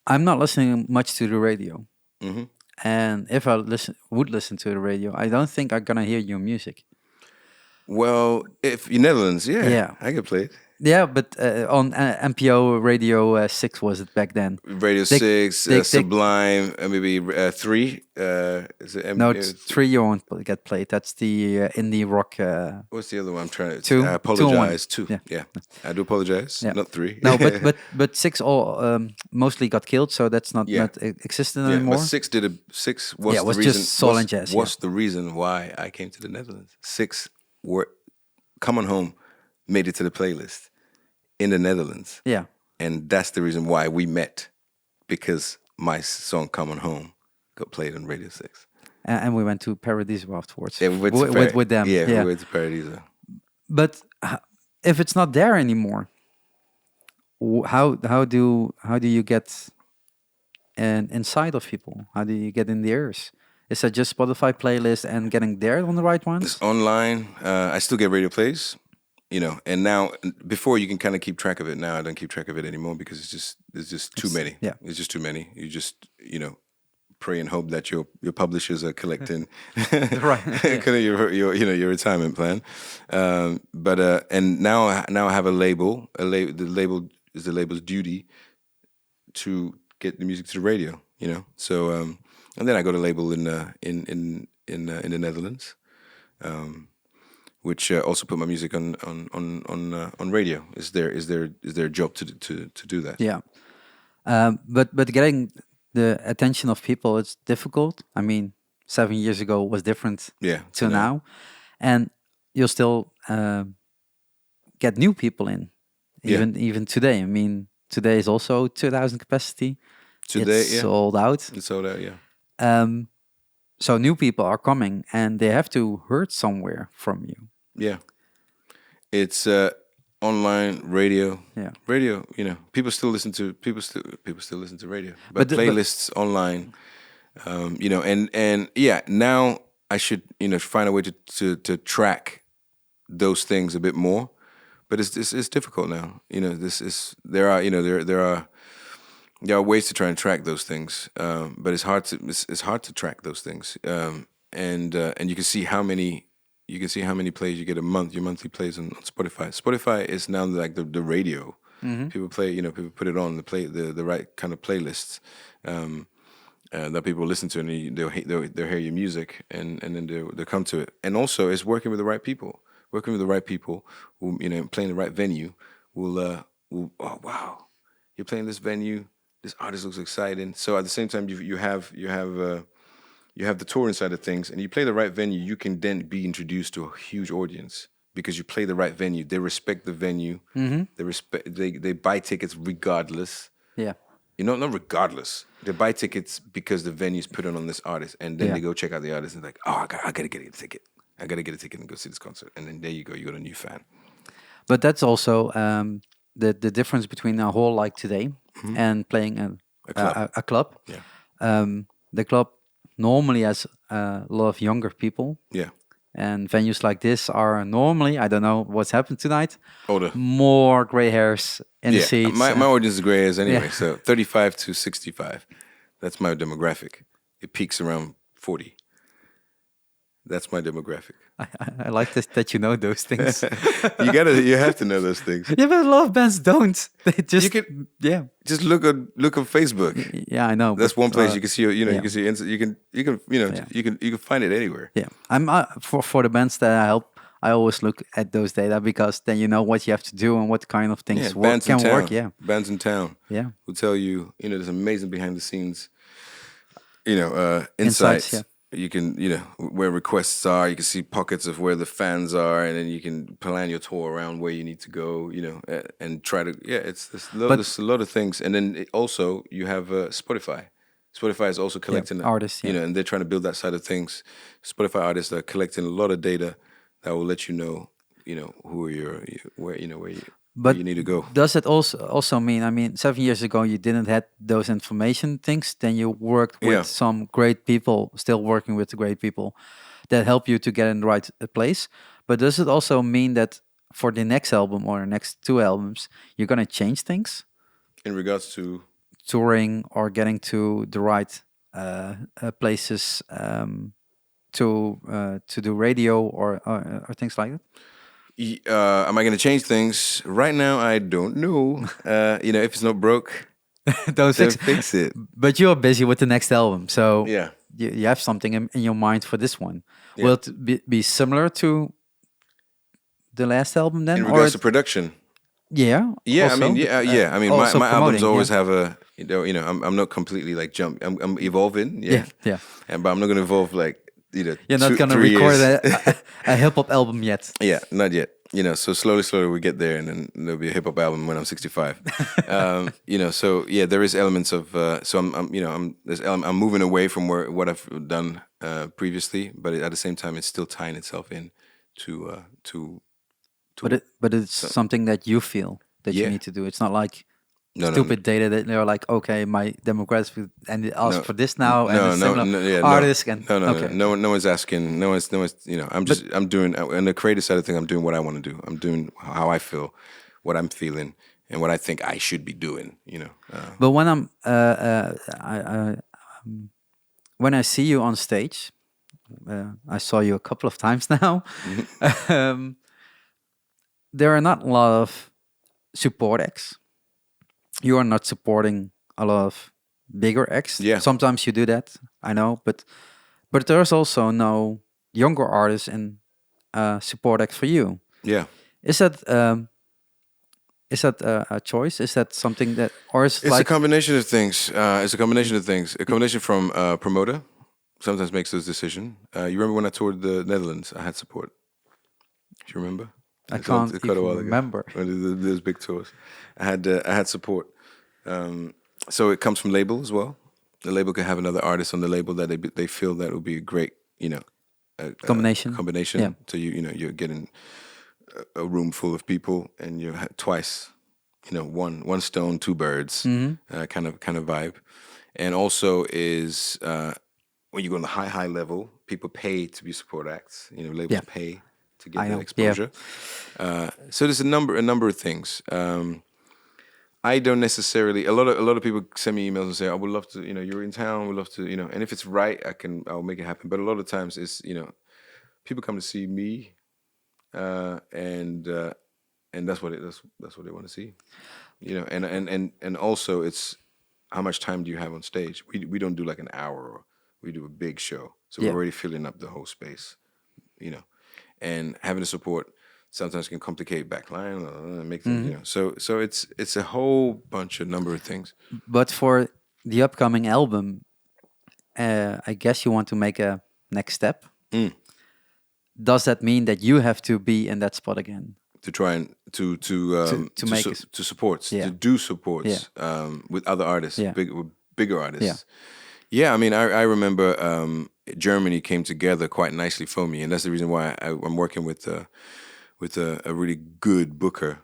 I'm not listening much to the radio. Mm-hmm. And if I would listen to the radio, I don't think I'm gonna hear your music. Well, if in Netherlands, Yeah. I could play it. Yeah, but on NPO Radio 6 was it back then? Radio They- 6, they- Sublime, maybe 3. Is it No, it's 3 you won't get played. That's the indie rock. What's the other one? I'm trying to. Two. I 2 and 1. apologize. 2. Yeah. Yeah. I do apologize. Yeah. Not 3. No, but 6 all mostly got killed, so that's not existent yeah, anymore. but 6 was Yeah, it was the just reason. soul and jazz, Was the reason why I came to the Netherlands. 6 were Come On Home made it to the playlist in the Netherlands, Yeah. and that's the reason why we met, because my song "Come On Home" got played on Radio 6. And we went to Paradiso afterwards. Yeah, we went to with them. Yeah, we went to Paradiso. But if it's not there anymore, how do you get inside of people? How do you get in the ears? Is that just Spotify playlist and getting there on the right ones? It's online. I still get radio plays, and now before you can kind of keep track of it. Now I don't keep track of it anymore because there's just too many. Yeah. It's just too many. You just pray and hope that your publishers are collecting Right. kind of your retirement plan. And now I have a label. The label is the label's duty to get the music to the radio. So and then I got a label in the Netherlands. Which also put my music on radio. Is their job to do that? Yeah. But getting the attention of people, it's difficult. I mean, 7 years ago was different to now, and you'll still get new people in, even today. I mean, today is also 2,000 capacity. Today, it's sold out. It's sold out. Yeah. So new people are coming, and they have to hear somewhere from you. Yeah. It's online radio. Yeah. Radio. People still listen to radio, but playlists online. And now I should find a way to track those things a bit more, but it's difficult now. There are ways to try and track those things, but it's hard to track those things. And you can see how many plays you get a month. Your monthly plays on Spotify. Spotify is now like the radio. People play, people put it on the right kind of playlists that people listen to, and they'll hear your music, and then they'll come to it. And also, it's working with the right people. Working with the right people, who, playing the right venue, will oh wow, you're playing this venue. This artist looks exciting. So at the same time, you have the touring side of things, and you play the right venue. You can then be introduced to a huge audience because you play the right venue. They respect the venue. They buy tickets regardless. Yeah. Not regardless. They buy tickets because the venue's put on this artist, and then they go check out the artist and like, oh, I gotta get a ticket. I gotta get a ticket and go see this concert. And then there you go. You got a new fan. But that's also the difference between a hall like today and playing a club. Yeah. The club normally has a lot of younger people. Yeah. And venues like this are normally, I don't know what's happened tonight, Older. More gray hairs in the seats. My audience is gray hairs anyway, so 35 to 65. That's my demographic. It peaks around 40. That's my demographic. I like this, that you know those things. You have to know those things. Yeah, but a lot of bands don't. They just just look on Facebook. Yeah, I know. That's one place you can see. You can see. You can find it anywhere. Yeah, I'm for the bands that I help. I always look at those data because then you know what you have to do and what kind of things can work. Yeah, bands in town. Yeah, will tell you. There's amazing behind the scenes. Insights. Yeah. You can, where requests are. You can see pockets of where the fans are, and then you can plan your tour around where you need to go. And try to. Yeah, there's a lot of things, and then also you have Spotify. Spotify is also collecting artists, and they're trying to build that side of things. Spotify artists are collecting a lot of data that will let you know, who are where you need to go. Does it also mean? I mean, 7 years ago you didn't have those information things. Then you worked with some great people, still working with the great people that help you to get in the right place. But does it also mean that for the next album or the next two albums, you're gonna change things in regards to touring or getting to the right places to do radio or things like that? Am I going to change things? Right now, I don't know. If it's not broke, don't fix it. But you're busy with the next album, so yeah, you have something in your mind for this one. Yeah. Will it be similar to the last album then? In regards to production? Yeah. Yeah, also, I mean, my albums always have a, I'm not completely like I'm evolving. Yeah. But I'm not going to evolve like, you're not going to record a hip hop album yet. Yeah, not yet. So slowly we get there, and then there'll be a hip hop album when I'm 65. So yeah, there is elements of. So I'm moving away from what I've done previously, but at the same time, it's still tying itself in to. But it's something that you feel that you need to do. It's not like. Stupid data that they're like, okay, my demographic and it asks for this now artists and no one's asking, no one's I'm doing on the creative side of things, I'm doing what I want to do. I'm doing how I feel, what I'm feeling, and what I think I should be doing. But when when I see you on stage, I saw you a couple of times now. There are not a lot of support acts. You are not supporting a lot of bigger acts. Yeah. Sometimes you do that, I know, but there's also no younger artists and support act for you. Yeah. Is that a choice? Is that something that, or is it's a combination of things? It's a combination of things. A combination from promoter sometimes makes those decisions. You remember when I toured the Netherlands? I had support. Do you remember? I can't even remember. Those big tours. I had support. So it comes from label as well. The label can have another artist on the label that they feel that would be a great, combination. Yeah. So you're getting a room full of people, and you twice, one stone, two birds, kind of vibe. And also is when you go on the high level, people pay to be support acts. Labels pay to get that exposure. Yeah. So there's a number of things. I don't necessarily. A lot of people send me emails and say, "I would love to. You're in town. We'd love to. And if it's right, I'll make it happen." But a lot of times, it's people come to see me, and that's what they want to see. You know, and also it's how much time do you have on stage? We don't do like an hour, or we do a big show, so we're Yeah. already filling up the whole space. You know, and having the support sometimes can complicate backline, make things. You know, so it's a whole bunch of number of things. But for the upcoming album, I guess you want to make a next step. Mm. Does that mean that you have to be in that spot again? To try and To make it- to supports, Yeah. to do supports with other artists, Yeah. with bigger artists. Yeah, I mean, I remember Germany came together quite nicely for me, and that's the reason why I'm working with a really good booker,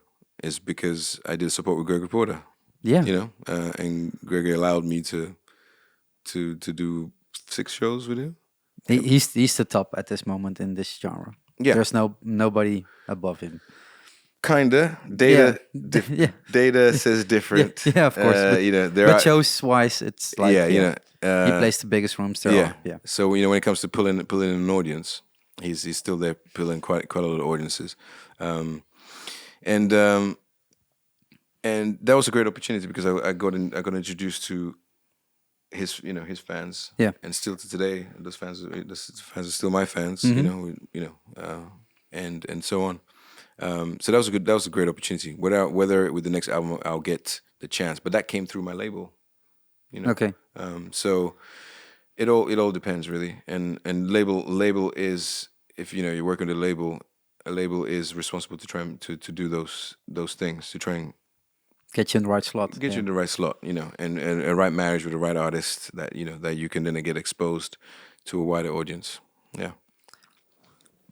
is because I did support with Greg Porter. Yeah. You know, and Gregory allowed me to do 6 shows with him. He's the top at this moment in this genre. Yeah. There's nobody above him. Kinda. Data. Yeah. Data says different. Yeah, of course. But, you know, there but are. shows wise, it's like You know. he plays the biggest rooms there Yeah. are. Yeah. So you know, when it comes to pulling in an audience, he's still there pulling quite a lot of audiences, and that was a great opportunity because I got introduced to his fans. Yeah. And still to today, those fans are still my fans. You know, and so on. So that was a great opportunity. Whether with the next album I'll get the chance, but that came through my label. You know. Okay. So it all depends really, and label is, if you know you're working with a label is responsible to try to do those things, to try and Get you in the right slot. get you in the right slot, you know, and a right marriage with the right artist that you can then get exposed to a wider audience. Yeah.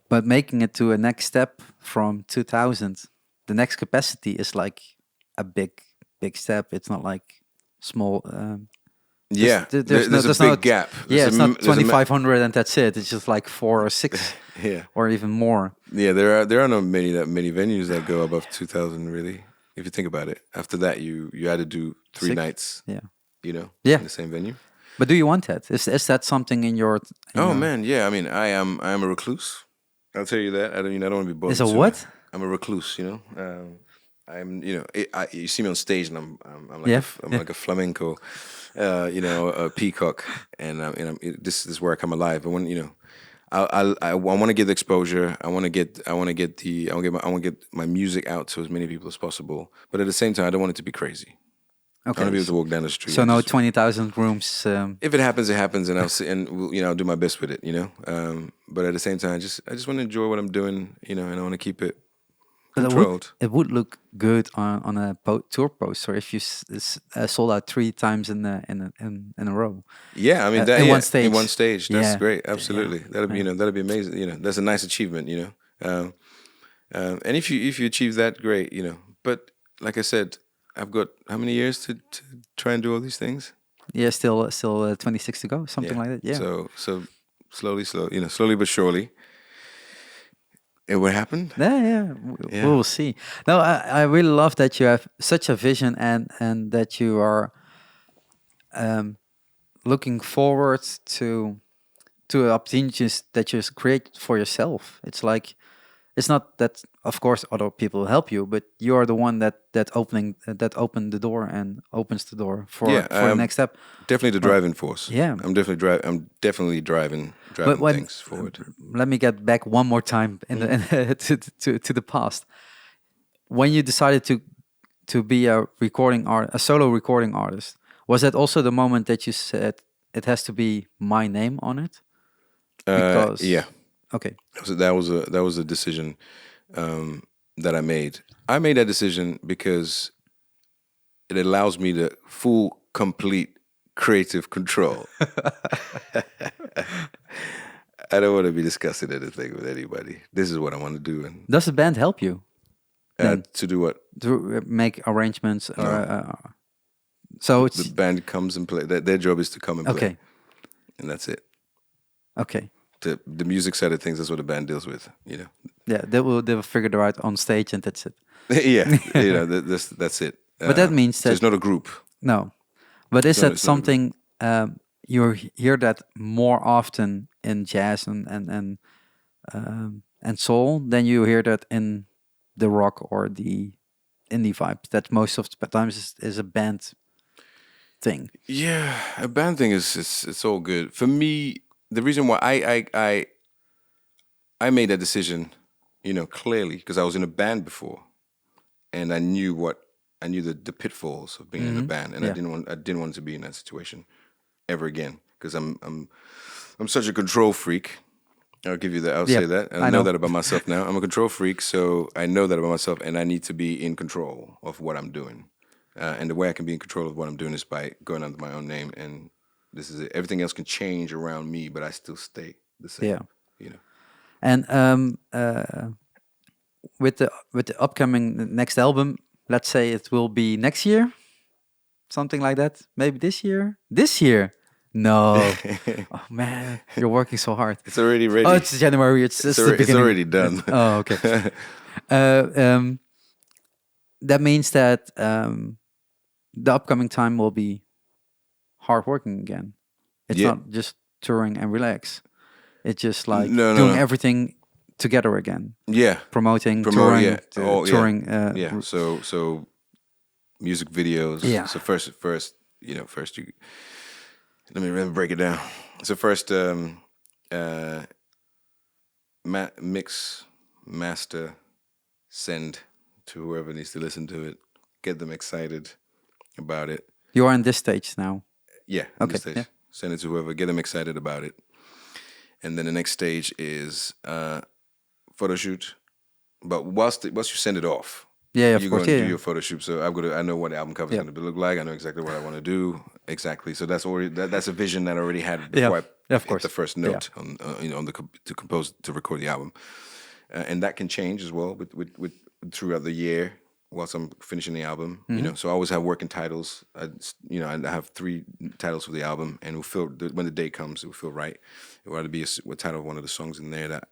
But making it to a next step from 2000, the next capacity is like a big step. It's not like small. Yeah, there's there's a big gap. Yeah, it's not there's a 2,500 and that's it. It's just like 4 or 6 Yeah, or even more. yeah. There are not many venues that go above 2,000 really. If you think about it, after that you had to do 3 6? nights. Yeah. You know. Yeah. In the same venue. But do you want that? Is that something in your? Oh man, yeah. I mean, I am a recluse. I'll tell you that. I don't want to be bothered. Is a too. what? I'm a recluse. You know. I'm. You know. You see me on stage, and I'm like Yeah, I'm like a flamenco. You know, a peacock, and this is where I come alive. But when you know, I want to get the exposure. I want to get my music out to as many people as possible. But at the same time, I don't want it to be crazy. Okay. I want to be able to walk down the street. So and no just- 20,000 rooms. if it happens, it happens, and I'll do my best with it. You know, but at the same time, I just want to enjoy what I'm doing. You know, and I want to keep it But controlled. it would look good on a tour poster if you sold out 3 times in a row. Yeah, I mean in one in stage. one stage. That's Yeah. great. Absolutely, that'd be amazing. You know, that's a nice achievement. You know, and if you achieve that, great. You know, but like I said, I've got how many years to try and do all these things? Yeah, still 26 to go, something like that. Yeah. So slowly but surely, it will happen. Yeah. Yeah. We will see. No, I really love that you have such a vision and that you are looking forward to opportunities that you create for yourself. It's like it's not that, of course, other people help you, but you are the one that opened the door and opens the door for the next step. Definitely the driving force. Yeah. I'm definitely driving when- things forward. Let me get back one more time to the past. When you decided to be a solo recording artist, was that also the moment that you said it has to be my name on it? Because Yeah. Okay. That was a decision that I made. I made that decision because it allows me the full, complete creative control. I don't want to be discussing anything with anybody. This is what I want to do. And Does the band help you to do what? to make arrangements? So it's The band comes and play. Their job is to come and play. okay. And that's it. Okay. The music side of things, that's what the band deals with, you know. Yeah, they will figure it out on stage, and that's it. Yeah, you know, that's it. But that means so it's that- not a group. No, but is No, that it's not a something you hear that more often in jazz and soul than you hear that in the rock or the indie vibe. That most of the times is a band thing. Yeah, a band thing is it's all good for me. The reason why I made that decision, clearly because I was in a band before, and I knew the pitfalls of being in a band, and Yeah. I didn't want to be in that situation ever again because I'm such a control freak. I'll give you that. I'll Yeah, say that. And I I know know. that about myself now. I'm a control freak, so I know that about myself, and I need to be in control of what I'm doing. And the way I can be in control of what I'm doing is by going under my own name. And this is it. Everything else can change around me, but I still stay the same. Yeah. You know. And with the upcoming next album, let's say it will be next year, something like that. Maybe this year. This year. No. Oh man, you're working so hard. It's already ready. Oh, it's January. It's the it's beginning. already done. Oh, okay. That means that the upcoming time will be hard working again. It's Yeah. not just touring and relax. It's just like No, doing no. everything together again. Yeah. Promoting, Promote, touring, yeah. touring. Yeah. So music videos. Yeah. So first you let me break it down. So first mix, master, send to whoever needs to listen to it. Get them excited about it. You are in this stage now. Yeah. Okay, Stage. yeah. Send it to whoever. Get them excited about it. And then the next stage is photo shoot. But whilst you send it off, Yeah, of you course. go and Yeah. do your photo shoot. So I know what the album cover is Yeah. going to look like. I know exactly what I want to do. Exactly. So that's already that's a vision that I already had Yeah. before I Yeah, of hit course. the first note to compose to record the album, and that can change as well with throughout the year whilst I'm finishing the album. So I always have working titles. I have 3 titles for the album, and when the day comes, it will feel right. It will either be a title of one of the songs in there that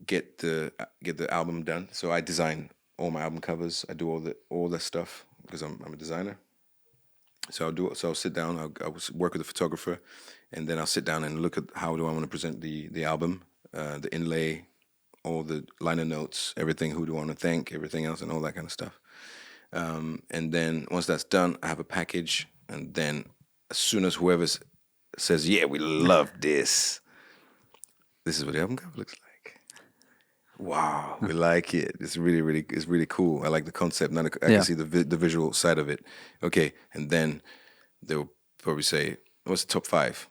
get the album done. So I design all my album covers. I do all that stuff because I'm a designer. So I'll sit down. I'll work with the photographer, and then I'll sit down and look at how do I want to present the album, the inlay, all the liner notes, everything. Who do I want to thank? Everything else, and all that kind of stuff. And then once that's done, I have a package, and then as soon as whoever says, "Yeah, we love this," this is what the album cover looks like. Wow, we like it. It's really cool. I like the concept. Now I can see the visual side of it. Okay, and then they'll probably say, "What's the top 5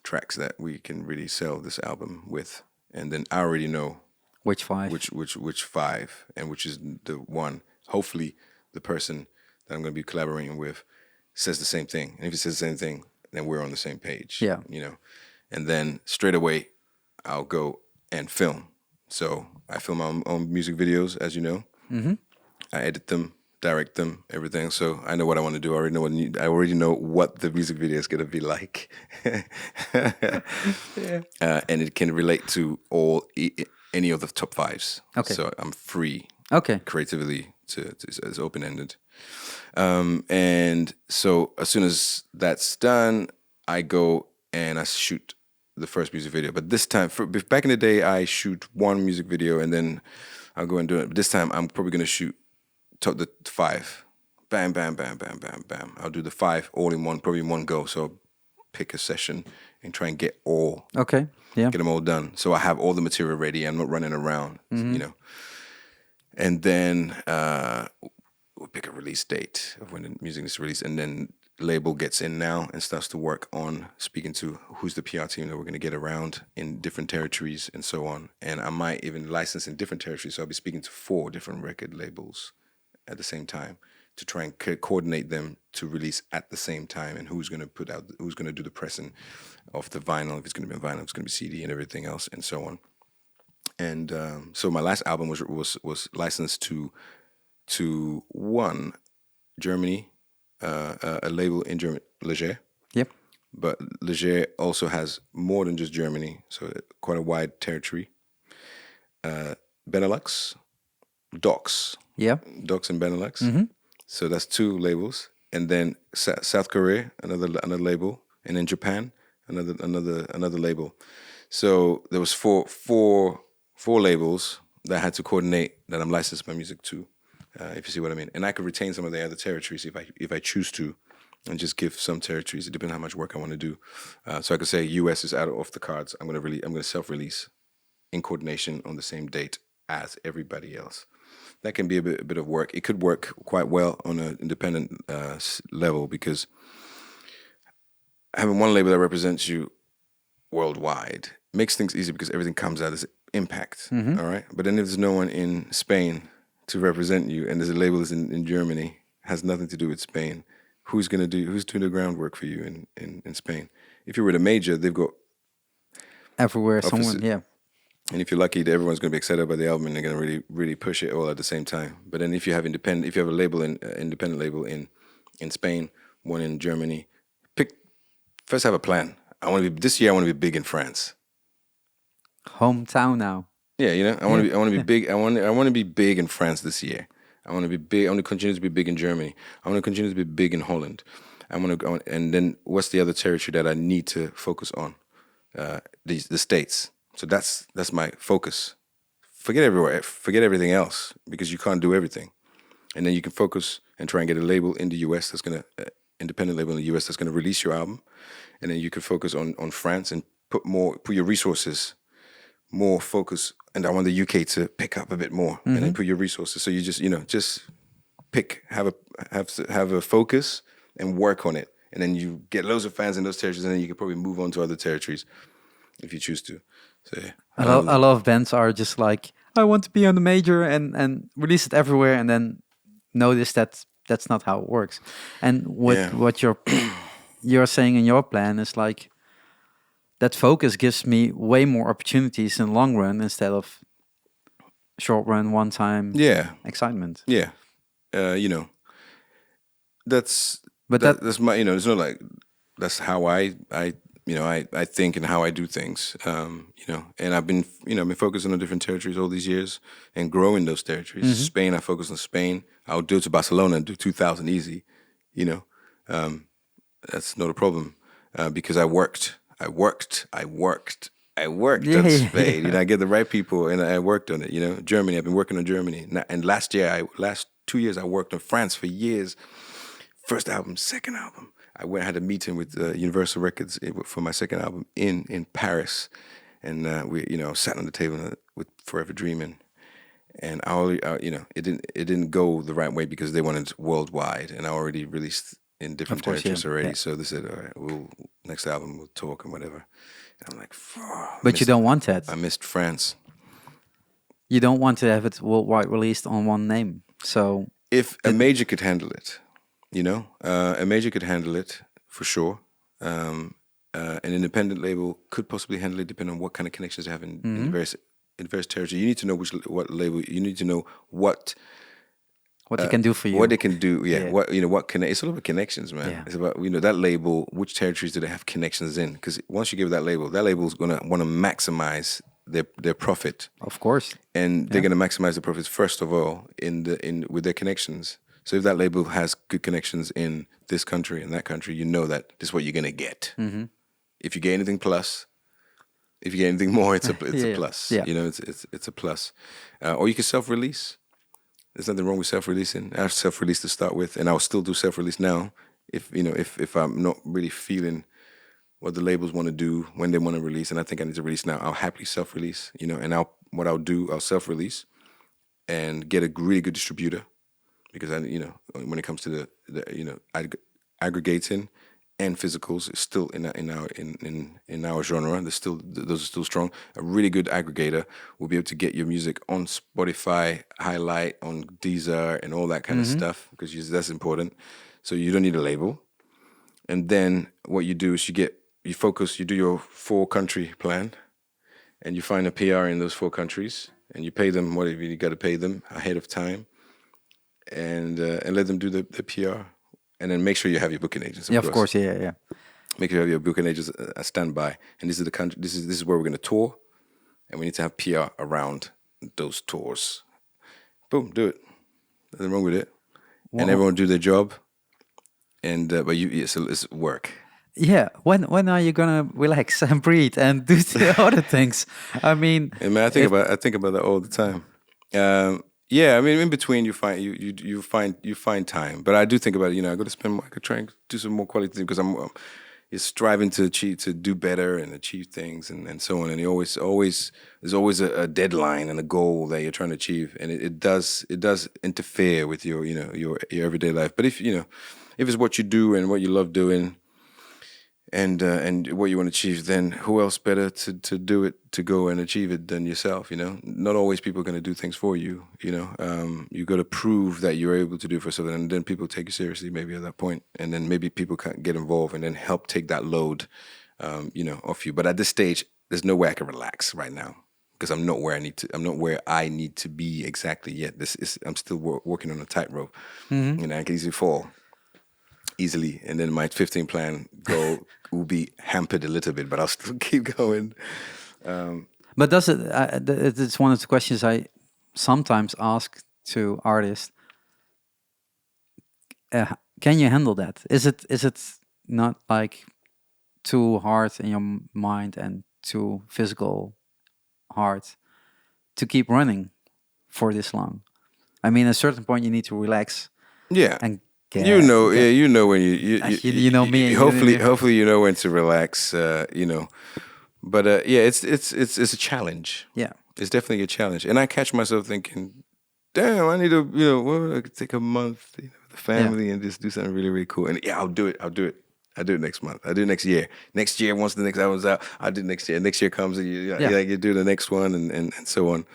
tracks that we can really sell this album with?" And then I already know Which 5? which 5, and which is the one. Hopefully, the person that I'm going to be collaborating with says the same thing. And if he says the same thing, then we're on the same page. Yeah. And then straight away, I'll go and film. So I film my own music videos, as you know. Mm-hmm. I edit them, direct them, everything. So I know what I want to do. I already know what the music video is going to be like. And it can relate to any of the top 5s. Okay. So I'm free. Okay. Creatively it's open ended. And so as soon as that's done, I go and I shoot the first music video. But this time, back in the day, I shoot one music video and then I'll go and do it. But this time, I'm probably going to shoot the 5. Bam, bam, bam, bam, bam, bam. I'll do the 5 all in one, probably in one go. So I'll pick a session and try and get them all done. So I have all the material ready. I'm not running around, And then we'll pick a release date of when the music is released, and then label gets in now and starts to work on speaking to who's the PR team that we're going to get around in different territories and so on. And I might even license in different territories. So I'll be speaking to 4 different record labels at the same time to try and coordinate them to release at the same time, and who's going to do the pressing of the vinyl, if it's going to be a vinyl, if it's going to be CD and everything else and so on. And so my last album was licensed to one Germany, a label in Germany, Leger. Yep. But Leger also has more than just Germany, so quite a wide territory. Benelux, Docs. Yeah. Docs and Benelux. Mm-hmm. So that's 2 labels, and then South Korea, another label, and then Japan, another label. So there was four labels that had to coordinate that I'm licensed my music to, if you see what I mean. And I could retain some of the other territories if I choose to, and just give some territories, depending on how much work I want to do. So I could say US is out off the cards. I'm gonna self-release in coordination on the same date as everybody else. That can be a bit of work. It could work quite well on an independent level, because having one label that represents you worldwide makes things easy, because everything comes out as impact. All right. But then if there's no one in Spain to represent you, and there's a label that's in Germany, has nothing to do with Spain, who's doing the groundwork for you in Spain? If you're with a major, they've got Everywhere, offices. someone, yeah. And if you're lucky, everyone's going to be excited about the album, and they're going to really, really push it all at the same time. But then if you have a label independent label in Spain, one in Germany, first have a plan. This year I want to be big in France. Hometown now. Yeah, I want to be big. I want to be big in France this year. I want to be big. I want to continue to be big in Germany. I want to continue to be big in Holland. And then what's the other territory that I need to focus on? The States. So that's my focus. Forget everything else, because you can't do everything. And then you can focus and try and get a label in the US independent label in the US that's gonna release your album. And then you can focus on France and put your resources, more focus. And I want the UK to pick up a bit more, and then put your resources. So you just pick, have a focus and work on it. And then you get loads of fans in those territories, and then you can probably move on to other territories if you choose to. So yeah. A lot of bands are just like, I want to be on the major and release it everywhere, and then notice that that's not how it works. And what you're saying in your plan is like, that focus gives me way more opportunities in the long run instead of short run, one time excitement. Yeah. That's my, it's not like, that's how I think and how I do things, and I've been focusing on different territories all these years and growing those territories. Spain, I focus on Spain. I'll do it to Barcelona and do 2,000 easy, that's not a problem, because I worked on Spain. I get the right people, and I worked on it. Germany, I've been working on Germany, and last 2 years I worked on France for years. First album, second album. I had a meeting with Universal Records for my second album in Paris, and we sat on the table with Forever Dreaming, and it didn't go the right way because they wanted worldwide, and I already released in different territories already. Yeah. So they said, all right, next album we'll talk and whatever. And I'm like, but you don't want that. I missed France. You don't want to have it worldwide released on one name. So if a major could handle it. A major could handle it for sure. An independent label could possibly handle it, depending on what kind of connections they have in the various territories. You need to know what label. You need to know what they can do for you. What they can do. Yeah. It's all about connections, man. Yeah. It's about that label. Which territories do they have connections in? Because once you give that label is gonna want to maximize their profit. Of course. And they're gonna maximize the profits first of all with their connections. So if that label has good connections in this country and that country, that this is what you're gonna get. If you get anything plus, if you get anything more, it's a plus. Yeah. It's a plus. Or you can self-release. There's nothing wrong with self-releasing. I self-released to start with, and I'll still do self-release now. If I'm not really feeling what the labels want to do when they want to release, and I think I need to release now, I'll happily self-release. And I'll self-release and get a really good distributor. Because when it comes to the aggregating and physicals, it's still in our genre. Those are still strong. A really good aggregator will be able to get your music on Spotify, highlight on Deezer, and all that kind of stuff, because that's important. So you don't need a label. And then what you do is you focus. You do your 4-country plan, and you find a PR in those 4 countries, and you pay them whatever you got to pay them ahead of time. And let them do the PR, and then make sure you have your booking agents. Of course, yeah. Make sure you have your booking agents standby. And this is the country. This is where we're going to tour, and we need to have PR around those tours. Boom, do it. Nothing wrong with it. Wow. And everyone do their job. And it's work. Yeah. When are you gonna relax and breathe and do the other things? I mean, I think about that all the time. Yeah, I mean, in between you find time, but I do think about it. I got to spend. I could try and do some more quality things because I'm is striving to achieve, to do better and achieve things and so on. And you always there's always a deadline and a goal that you're trying to achieve, and it does interfere with your everyday life. But if it's what you do and what you love doing, and what you want to achieve, then who else better to do it, to go and achieve it than yourself? Not always people are going to do things for you. You got to prove that you're able to do it for something, and then people take you seriously maybe at that point, and then maybe people can get involved and then help take that load, off you. But at this stage, there's no way I can relax right now because I'm not where I need to be exactly yet. I'm still working on a tightrope. I can easily fall. Easily, and then my 15 plan goal will be hampered a little bit, but I'll still keep going. But does it? It's one of the questions I sometimes ask to artists. Can you handle that? Is it not like too hard in your mind and too physical hard to keep running for this long? I mean, at a certain point, you need to relax. Yeah, and when you know me. Hopefully, you know when to relax. But it's a challenge. Yeah, it's definitely a challenge, and I catch myself thinking, "Damn, I need to, I could take a month with the family and just do something really, really cool." And I'll do it. I'll do it next month. I'll do it next year. Next year, once the next album's out, I'll do it next year. Next year comes, and you do the next one, and so on.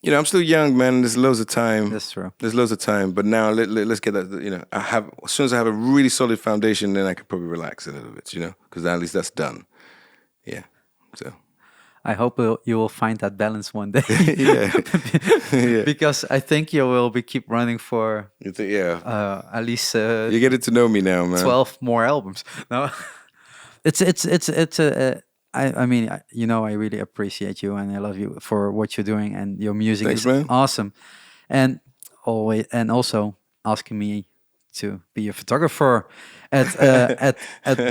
I'm still young, man. There's loads of time. That's true. There's loads of time. But now let's get that. As soon as I have a really solid foundation, then I could probably relax a little bit. Because at least that's done. Yeah. So. I hope you will find that balance one day. yeah. Because I think you will keep running for. You think, at least. You're getting to know me now, man. 12 more albums. No. It's a. I mean, I really appreciate you and I love you for what you're doing, and your music is awesome. And also asking me to be a photographer at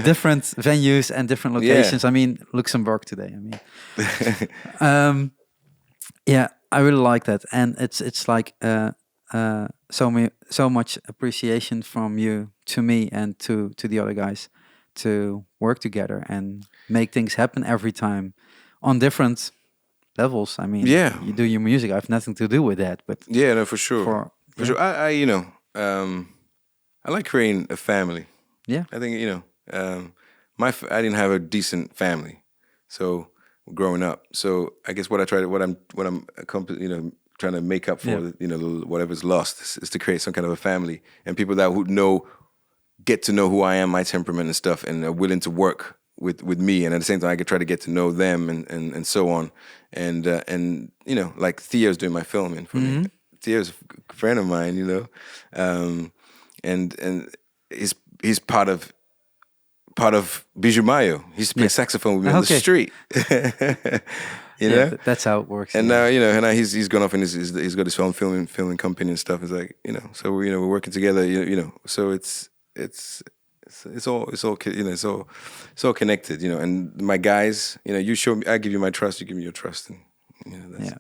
different venues and different locations. I mean, Luxemburg today. I mean, I really like that, and it's like so much appreciation from you to me and to the other guys to work together and make things happen every time on different levels. I mean, you do your music. I have nothing to do with that, but no, for sure. For sure. I like creating a family. Yeah. I think, I didn't have a decent family. So growing up. So I guess what I'm trying to make up for, whatever's lost is to create some kind of a family, and people that would get to know who I am, my temperament and stuff, and are willing to work with me, and at the same time I could try to get to know them and so on. And like Theo's doing my filming for me. Theo's a friend of mine, and he's part of Bijou Mayo. He's playing saxophone with me on the street. That's how it works. And now he's gone off and he's got his own filming company and stuff. It's like, so we're working together. So it's all connected. And my guys, you show me, I give you my trust, you give me your trust, and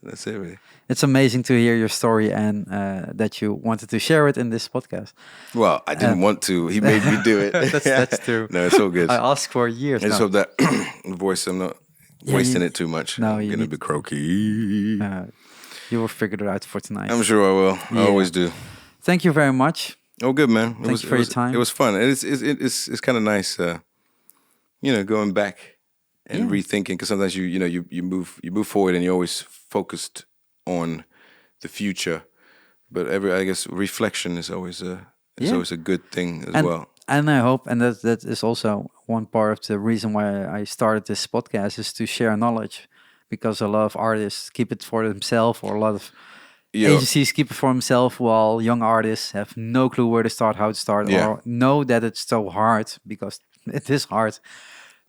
that's it really. It's amazing to hear your story and that you wanted to share it in this podcast. Well, I didn't want to. He made me do it. That's true. No, it's all good. I asked for years. I just hope that voice, I'm not wasting it too much. No, I'm going to be croaky. You will figure it out for tonight. I'm sure I will. I always do. Thank you very much. Oh, good, man. Thank you for your time. It was fun. It's kind of nice, going back and rethinking, because sometimes you move forward and you're always focused on the future, but I guess reflection is always always a good thing as well. And I hope, and that is also one part of the reason why I started this podcast, is to share knowledge, because a lot of artists keep it for themselves, or a lot of agencies keep it for themselves, while young artists have no clue where to start, how to start, or know that it's so hard, because it is hard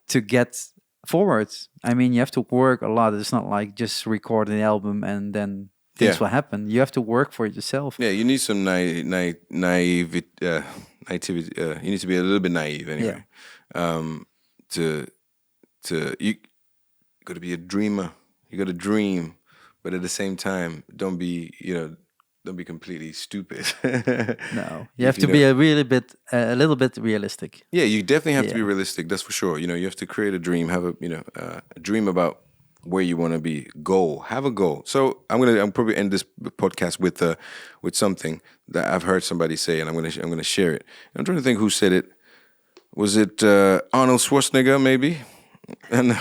to get forward. I mean, you have to work a lot. It's not like just record an album and then things will happen. You have to work for it yourself. Yeah, you need some naivety. You need to be a little bit naive anyway. You got to be a dreamer. You got to dream, but at the same time, don't be completely stupid. No, you have to be a little bit realistic. Yeah, you definitely have to be realistic. That's for sure. You have to create a dream, have a dream about where you want to be. Have a goal. So I'm probably end this podcast with something that I've heard somebody say, and I'm gonna share it. I'm trying to think who said it. Was it Arnold Schwarzenegger? Maybe. And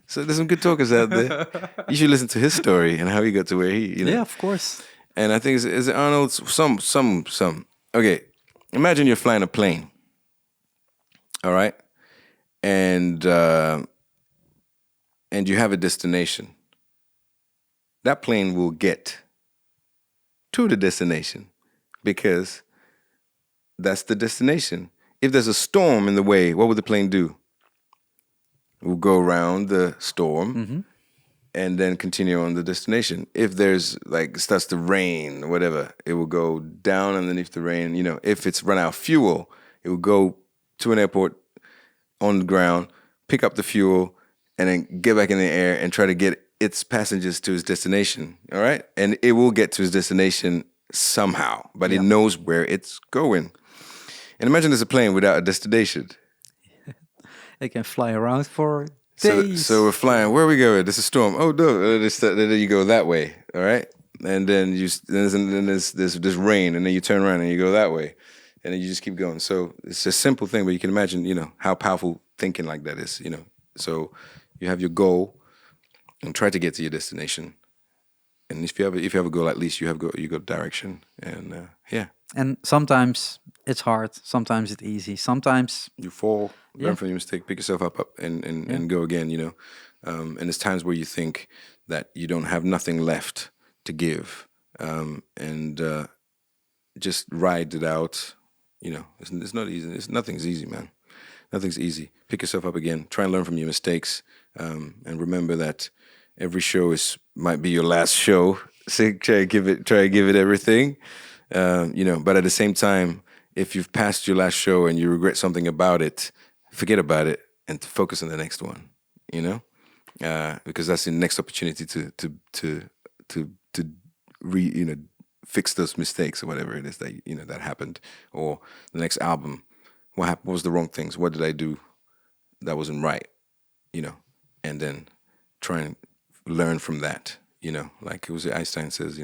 so there's some good talkers out there. You should listen to his story and how he got to where he. Yeah, of course. And I think is it Arnold? Some. Okay, imagine you're flying a plane. All right, and you have a destination. That plane will get to the destination because that's the destination. If there's a storm in the way, what would the plane do? It will go around the storm and then continue on the destination. If there's starts to rain or whatever, it will go down underneath the rain. If it's run out of fuel, it will go to an airport on the ground, pick up the fuel, and then get back in the air and try to get its passengers to his destination. All right? And it will get to his destination somehow, but it knows where it's going. And imagine there's a plane without a destination. It can fly around for days. So we're flying. Where are we going? There's a storm. Oh, no. Then you go that way. All right? And then there's rain, and then you turn around and you go that way. And then you just keep going. So it's a simple thing, but you can imagine, how powerful thinking like that is, So you have your goal and try to get to your destination. And if you have a goal, at least you got direction. And And sometimes it's hard. Sometimes it's easy. Sometimes you fall, learn from your mistake, pick yourself up and go again. And there's times where you think that you don't have nothing left to give, and just ride it out. It's not easy. Nothing's easy, man. Nothing's easy. Pick yourself up again. Try and learn from your mistakes, and remember that every show might be your last show. So try to give it everything. But at the same time, if you've passed your last show and you regret something about it, forget about it and focus on the next one. Because that's the next opportunity to fix those mistakes or whatever it is that that happened, or the next album. What happened? What was the wrong things? What did I do that wasn't right? And then try and learn from that. Like it was Einstein says,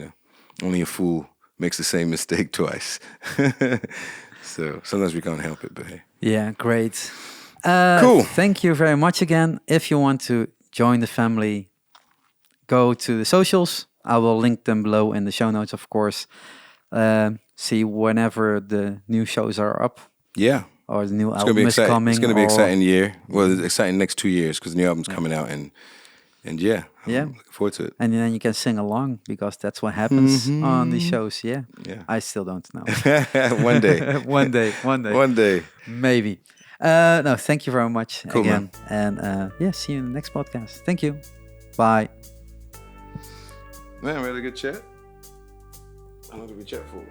only a fool makes the same mistake twice. So sometimes we can't help it, but hey. Yeah, great. Cool. Thank you very much again. If you want to join the family, go to the socials. I will link them below in the show notes, of course. See whenever the new shows are up. Yeah. Or the new album is coming. It's going to be an exciting year. Well, it's exciting next 2 years because the new album's coming out. And I'm looking forward to it. And then you can sing along because that's what happens on these shows. Yeah. I still don't know. One day. One day. One day. Maybe. No, thank you very much again. Man. And see you in the next podcast. Thank you. Bye. Man, we had a good chat. How long did we chat for?